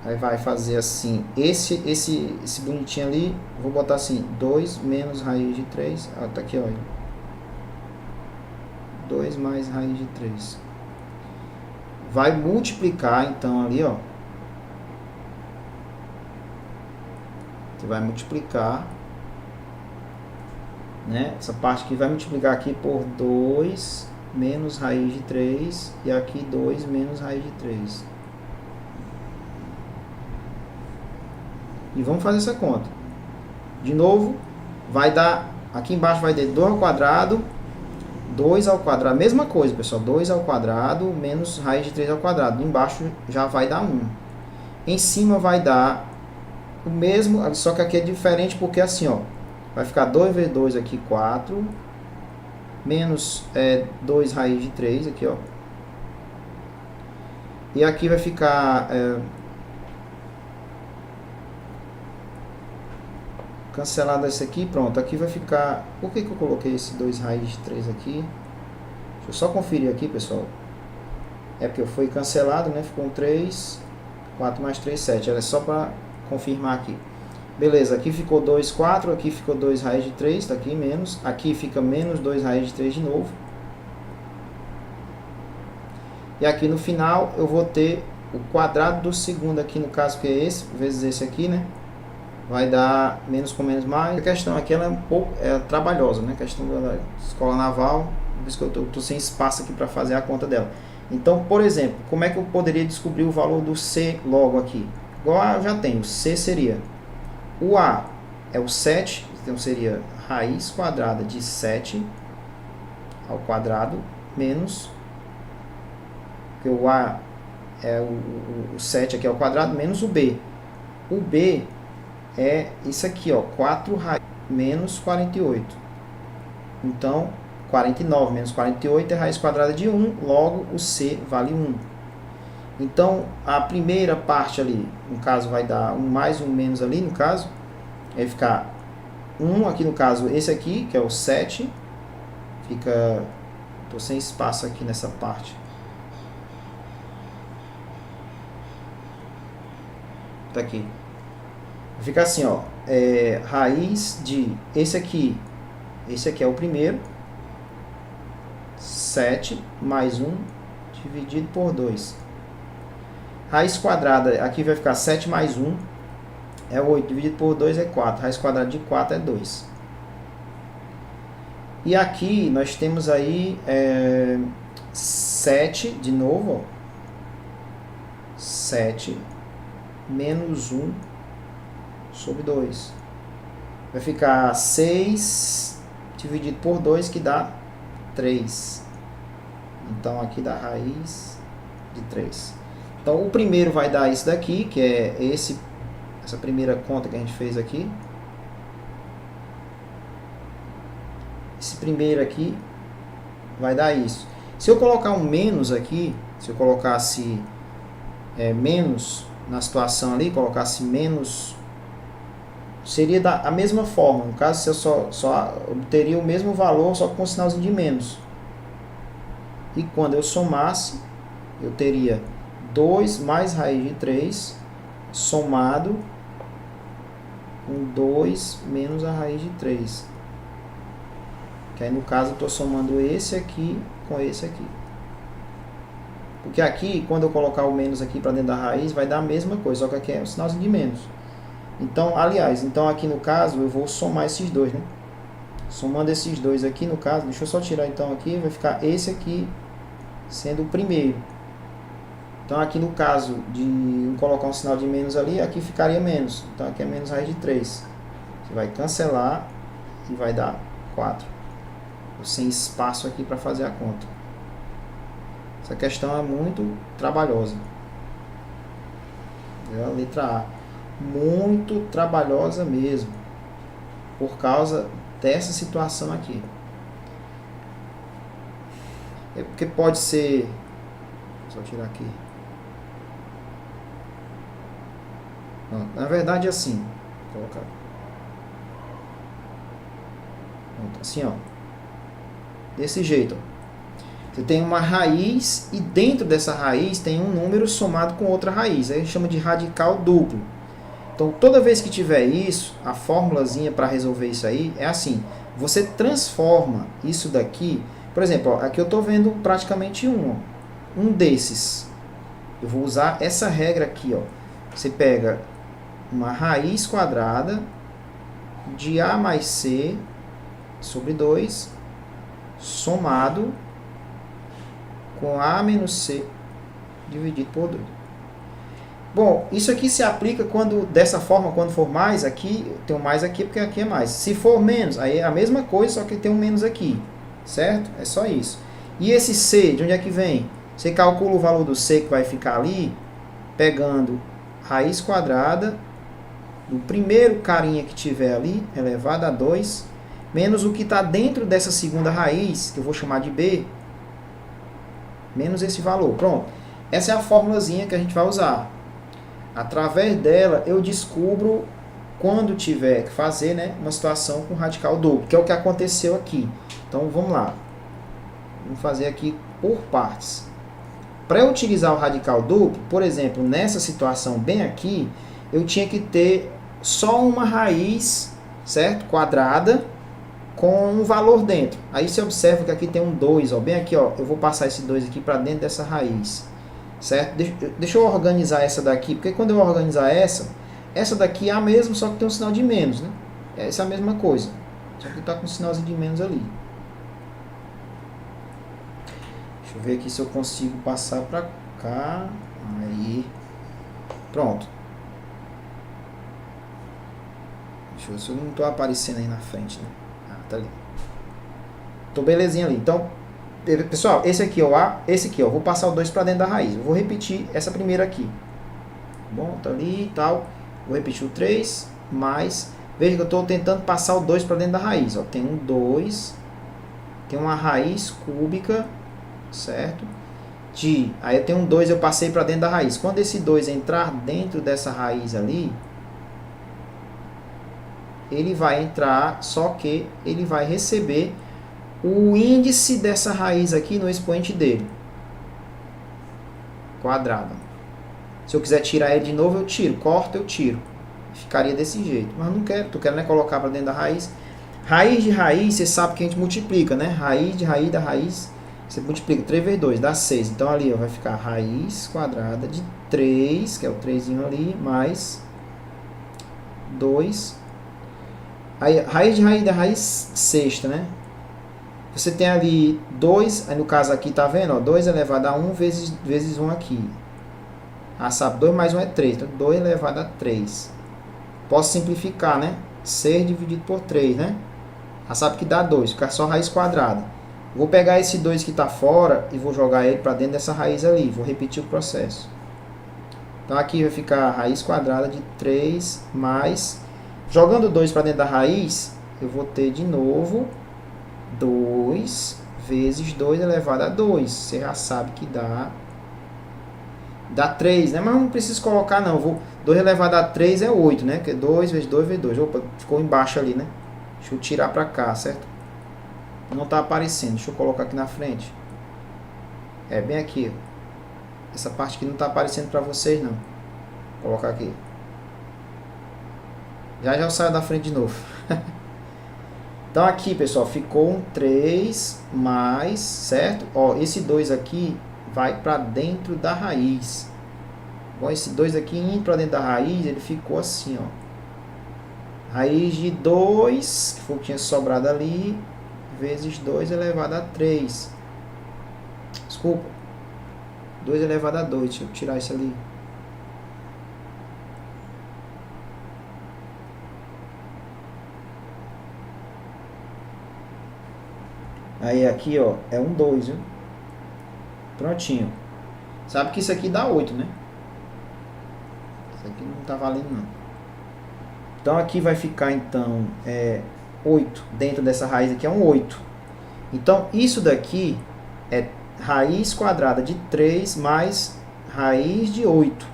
Aí vai fazer assim, esse bonitinho ali, vou botar assim, 2 menos raiz de 3, tá aqui, olha. 2 mais raiz de 3. Vai multiplicar, então, ali, ó. Você vai multiplicar, né? Essa parte aqui vai multiplicar aqui por 2 menos raiz de 3, e aqui 2 menos raiz de 3. E vamos fazer essa conta. De novo, vai dar... Aqui embaixo vai ter 2 ao quadrado. 2 ao quadrado. Mesma coisa, pessoal. 2 ao quadrado menos raiz de 3 ao quadrado. Embaixo já vai dar 1. Em cima vai dar o mesmo. Só que aqui é diferente porque assim, ó. Vai ficar 2 vezes 2 aqui, 4. Menos 2 raiz de 3 aqui, ó. E aqui vai ficar... cancelado esse aqui, pronto, aqui vai ficar, por que eu coloquei esse 2 raiz de 3 aqui? Deixa eu só conferir aqui, pessoal, é porque foi cancelado, né, ficou um 3, 4 mais 3, 7, é só para confirmar aqui, beleza, aqui ficou 2, 4, aqui ficou 2 raiz de 3, tá aqui, menos, aqui fica menos 2 raiz de 3 de novo, e aqui no final eu vou ter o quadrado do segundo aqui, no caso que é esse, vezes esse aqui, né, vai dar menos com menos mais. A questão aqui ela é um pouco trabalhosa, né? A questão da escola naval, por isso que eu tô sem espaço aqui para fazer a conta dela. Então, por exemplo, como é que eu poderia descobrir o valor do C logo aqui? Igual eu já tenho, C seria, o A é o 7, então seria raiz quadrada de 7 ao quadrado menos, porque o A é o 7 aqui ao quadrado, menos o B. O B é isso aqui, ó, 4 raiz menos 48. Então, 49 menos 48 é raiz quadrada de 1, logo o C vale 1. Então, a primeira parte ali, no caso, vai dar 1 mais 1 menos ali, no caso, vai ficar 1 aqui, no caso, esse aqui, que é o 7, fica, tô sem espaço aqui nessa parte. Tá aqui. Fica assim, ó, raiz de, esse aqui é o primeiro, 7 mais 1 dividido por 2. Raiz quadrada, aqui vai ficar 7 mais 1, é 8, dividido por 2 é 4, raiz quadrada de 4 é 2. E aqui nós temos aí 7, de novo, ó, 7 menos 1 sobre 2. Vai ficar 6 dividido por 2, que dá 3. Então, aqui dá raiz de 3. Então, o primeiro vai dar isso daqui, que é essa primeira conta que a gente fez aqui. esse primeiro aqui vai dar isso. Se eu colocar um menos aqui, se eu colocasse menos na situação ali, colocasse menos, seria a mesma forma. No caso, se eu só obteria o mesmo valor, só com um sinalzinho de menos. E quando eu somasse, eu teria 2 mais raiz de 3 somado com 2 menos a raiz de 3. Que aí no caso eu estou somando esse aqui com esse aqui. Porque aqui, quando eu colocar o menos aqui para dentro da raiz, vai dar a mesma coisa, só que aqui é um sinalzinho de menos. Então, aliás, aqui no caso eu vou somar esses dois, né? Somando esses dois aqui, no caso, deixa eu só tirar então aqui, vai ficar esse aqui sendo o primeiro. Então aqui no caso de colocar um sinal de menos ali, aqui ficaria menos. Então aqui é menos raiz de 3. Você vai cancelar e vai dar 4. Sem espaço aqui para fazer a conta. Essa questão é muito trabalhosa. É a letra A. Muito trabalhosa mesmo. Por causa dessa situação aqui. É porque pode ser... Só tirar aqui. Na verdade é assim. Vou colocar. Assim, ó. Desse jeito, ó. Você tem uma raiz e dentro dessa raiz tem um número somado com outra raiz. Aí a gente chama de radical duplo. Então, toda vez que tiver isso, a formulazinha para resolver isso aí é assim. Você transforma isso daqui... Por exemplo, ó, aqui eu estou vendo praticamente um desses. Eu vou usar essa regra aqui. Ó. Você pega uma raiz quadrada de A mais C sobre 2 somado com A menos C dividido por 2. Bom, isso aqui se aplica dessa forma, quando for mais aqui, tem um mais aqui porque aqui é mais. Se for menos, aí é a mesma coisa, só que tem um menos aqui, certo? É só isso. E esse C, de onde é que vem? Você calcula o valor do C que vai ficar ali, pegando raiz quadrada do primeiro carinha que tiver ali, elevado a 2, menos o que está dentro dessa segunda raiz, que eu vou chamar de B, menos esse valor. Pronto. Essa é a formulazinha que a gente vai usar. Através dela, eu descubro quando tiver que fazer, né, uma situação com radical duplo, que é o que aconteceu aqui. Então, vamos lá. Vamos fazer aqui por partes. Para eu utilizar o radical duplo, por exemplo, nessa situação bem aqui, eu tinha que ter só uma raiz, certo? Quadrada, com um valor dentro. Aí você observa que aqui tem um 2, ó, bem aqui, ó, eu vou passar esse 2 aqui para dentro dessa raiz, certo? Deixa eu organizar essa daqui, porque quando eu organizar essa daqui é a mesma, só que tem um sinal de menos, né? Essa é a mesma coisa, só que está com um sinalzinho de menos ali. Deixa eu ver aqui se eu consigo passar para cá. Aí, pronto. Deixa eu ver se eu não estou aparecendo aí na frente, né? Tá ali. Tô belezinha ali. Então, pessoal, esse aqui é o A, esse aqui, ó, vou passar o 2 para dentro da raiz. Eu vou repetir essa primeira aqui. Bom, tá ali e tal. Vou repetir o 3 mais. Veja que eu estou tentando passar o 2 para dentro da raiz, ó. Tem um 2, tem uma raiz cúbica, certo? Aí eu tenho um 2, eu passei para dentro da raiz. Quando esse 2 entrar dentro dessa raiz ali, ele vai entrar, só que ele vai receber o índice dessa raiz aqui no expoente dele, quadrado. Se eu quiser tirar ele de novo, eu tiro, corto, eu tiro. Ficaria desse jeito, mas não quero, tô querendo colocar para dentro da raiz. Raiz de raiz, você sabe que a gente multiplica, né? Raiz de raiz da raiz, você multiplica 3 vezes 2, dá 6. Então ali ó, vai ficar raiz quadrada de 3, que é o 3 ali, mais 2. Aí, raiz de raiz da raiz sexta, né? Você tem ali 2, aí no caso aqui, tá vendo? Ó, 2 elevado a 1 vezes 1 aqui. Ah, sabe, 2 mais 1 é 3. Então, 2 elevado a 3. Posso simplificar, né? 6 dividido por 3, né? Ah, sabe que dá 2, fica só raiz quadrada. Vou pegar esse 2 que está fora e vou jogar ele para dentro dessa raiz ali. Vou repetir o processo. Então, aqui vai ficar raiz quadrada de 3 mais... Jogando 2 para dentro da raiz, eu vou ter de novo 2 vezes 2 elevado a 2. Você já sabe que dá 3, né? Mas não preciso colocar não. 2 elevado a 3 é 8, né? Que é 2 vezes 2 vezes 2. Opa, ficou embaixo ali, né? Deixa eu tirar para cá, certo? Não está aparecendo. Deixa eu colocar aqui na frente. É bem aqui. Essa parte aqui não está aparecendo para vocês, não. Vou colocar aqui. Já eu saio da frente de novo. Então aqui, pessoal, ficou um 3 mais, certo? Ó, esse 2 aqui vai para dentro da raiz. Bom, esse 2 aqui indo para dentro da raiz, ele ficou assim, ó. Raiz de 2, que foi o que tinha sobrado ali, vezes 2 elevado a 3. Desculpa. 2 elevado a 2, deixa eu tirar isso ali. Aí aqui, ó, é um 2, viu? Prontinho. Sabe que isso aqui dá 8, né? Isso aqui não tá valendo, não. Então aqui vai ficar, então, 8. Dentro dessa raiz aqui é um 8. Então, isso daqui é raiz quadrada de 3 mais raiz de 8.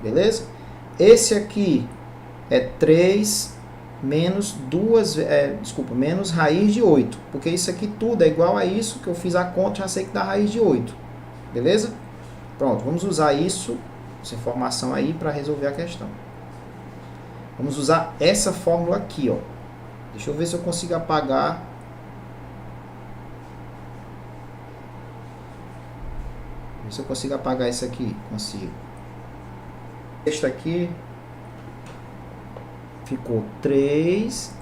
Beleza? Esse aqui é 3 menos menos raiz de 8. Porque isso aqui tudo é igual a isso que eu fiz a conta, já sei que dá raiz de 8. Beleza? Pronto, vamos usar essa informação aí para resolver a questão. Vamos usar essa fórmula aqui, ó. Deixa eu ver se eu consigo apagar. Ver se eu consigo apagar isso aqui. Consigo. Este aqui ficou 3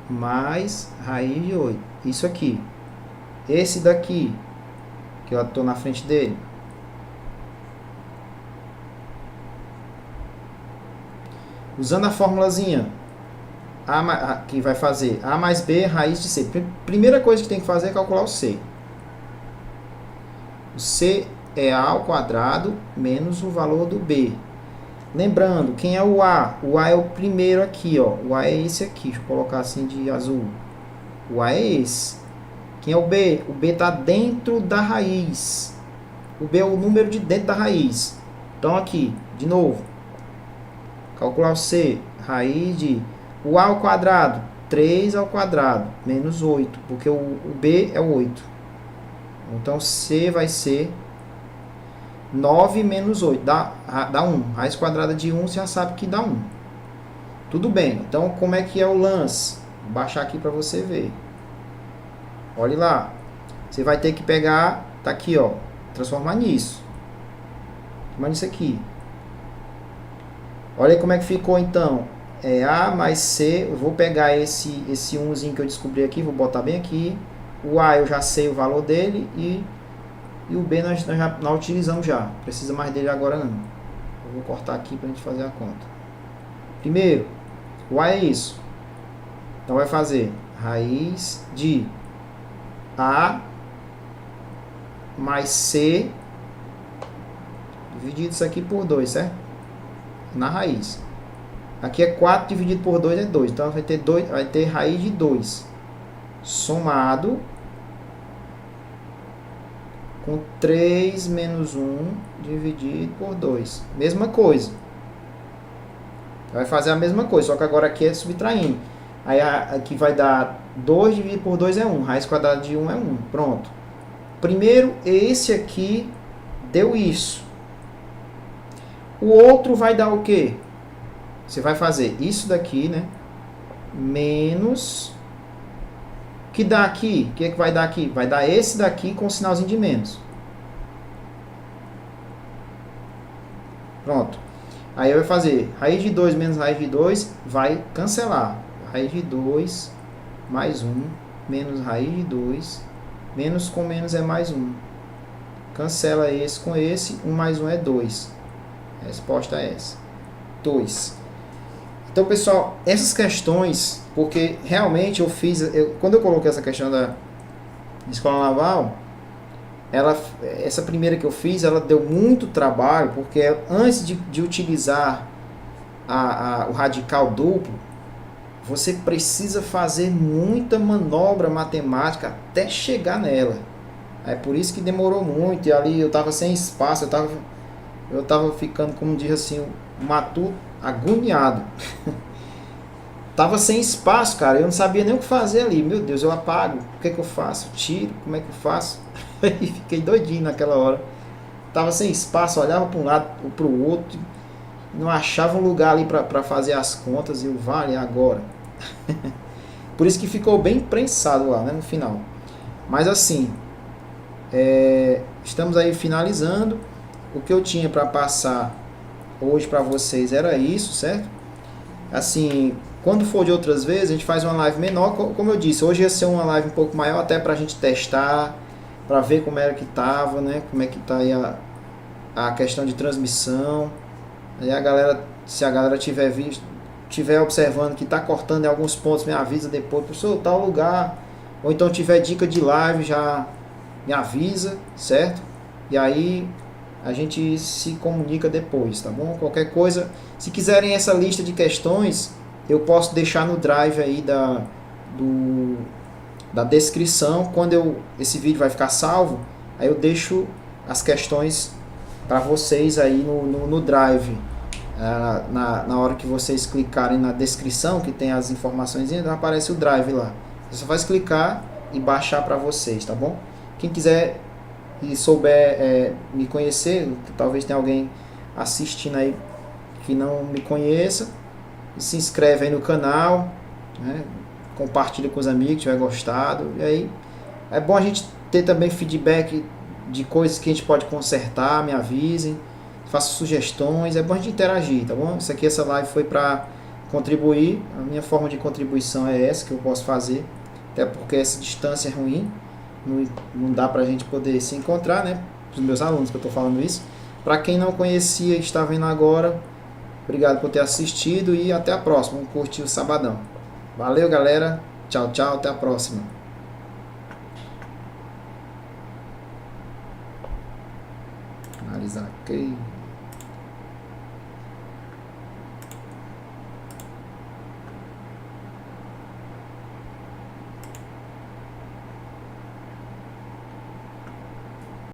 mais raiz de 8. Isso aqui. Esse daqui, que eu estou na frente dele, usando a formulazinha que vai fazer A mais B raiz de C. Primeira coisa que tem que fazer é calcular o C. O C é A ao quadrado menos o valor do B. Lembrando, quem é o A? O A é o primeiro aqui, ó. O A é esse aqui. Deixa eu colocar assim de azul. O A é esse. Quem é o B? O B está dentro da raiz. O B é o número de dentro da raiz. Então aqui, de novo. Calcular o C. Raiz de... O A ao quadrado. 3 ao quadrado. Menos 8. Porque o B é o 8. Então C vai ser 9 menos 8. Dá 1. Raiz quadrada de 1, você já sabe que dá 1. Tudo bem. Então, como é que é o lance? Vou baixar aqui para você ver. Olhe lá. Você vai ter que pegar... Tá aqui, ó. Transformar nisso. Transformar nisso aqui. Olha aí como é que ficou, então. É A mais C. Eu vou pegar esse 1zinho que eu descobri aqui. Vou botar bem aqui. O A eu já sei o valor dele. E o B nós já utilizamos já. Não precisa mais dele agora não. Eu vou cortar aqui para a gente fazer a conta. Primeiro, o A é isso. Então vai fazer raiz de A mais C dividido isso aqui por 2, certo? Na raiz. Aqui é 4 dividido por 2 é 2. Então vai ter raiz de 2 somado com 3 menos 1 dividido por 2. Mesma coisa. Vai fazer a mesma coisa, só que agora aqui é subtraindo. Aí aqui vai dar 2 dividido por 2 é 1. Raiz quadrada de 1 é 1. Pronto. Primeiro, esse aqui deu isso. O outro vai dar o quê? Você vai fazer isso daqui, né? Menos... O que dá aqui? O que é que vai dar aqui? Vai dar esse daqui com o sinalzinho de menos. Pronto. Aí eu vou fazer raiz de 2 menos raiz de 2, vai cancelar. Raiz de 2 mais 1, menos raiz de 2, menos com menos é mais 1. Cancela esse com esse, 1 mais 1 é 2. A resposta é essa. 2. Então, pessoal, essas questões, porque realmente quando eu coloquei essa questão da Escola Naval, essa primeira que eu fiz, ela deu muito trabalho, porque antes de utilizar o radical duplo, você precisa fazer muita manobra matemática até chegar nela. É por isso que demorou muito, e ali eu estava sem espaço, eu tava ficando, como diz assim, um matuto agoniado. Tava sem espaço, cara, eu não sabia nem o que fazer ali. Meu Deus, eu apago, o que é que eu faço? Tiro, como é que eu faço? E fiquei doidinho naquela hora. Tava sem espaço, olhava para um lado ou para o outro, não achava um lugar ali para fazer as contas, e o vale agora. Por isso que ficou bem prensado lá, né, no final. Mas assim, estamos aí finalizando. O que eu tinha para passar hoje para vocês era isso, certo? Assim, quando for de outras vezes, a gente faz uma live menor, como eu disse, hoje ia ser uma live um pouco maior, até pra gente testar, pra ver como era que tava, né? Como é que tá aí a questão de transmissão. Aí a galera, se a galera tiver visto, tiver observando que tá cortando em alguns pontos, me avisa depois, professor, tal lugar. Ou então tiver dica de live, já me avisa, certo? E aí a gente se comunica depois, tá bom? Qualquer coisa, se quiserem essa lista de questões, eu posso deixar no drive aí da descrição. Quando esse vídeo vai ficar salvo, aí eu deixo as questões para vocês aí no drive. Na hora que vocês clicarem na descrição, que tem as informações, aparece o drive lá. Você só faz clicar e baixar para vocês, tá bom? Quem quiser e souber me conhecer, talvez tenha alguém assistindo aí que não me conheça, se inscreve aí no canal, né? Compartilha com os amigos, tiver gostado. E aí é bom a gente ter também feedback de coisas que a gente pode consertar, me avisem, faça sugestões, é bom a gente interagir, tá bom? Essa live foi para contribuir, a minha forma de contribuição é essa que eu posso fazer, até porque essa distância é ruim, não dá pra gente poder se encontrar, né? Os meus alunos que eu tô falando isso. Para quem não conhecia e está vendo agora, obrigado por ter assistido e até a próxima. Vamos curtir o sabadão. Valeu, galera. Tchau, tchau. Até a próxima. Finalizar aqui.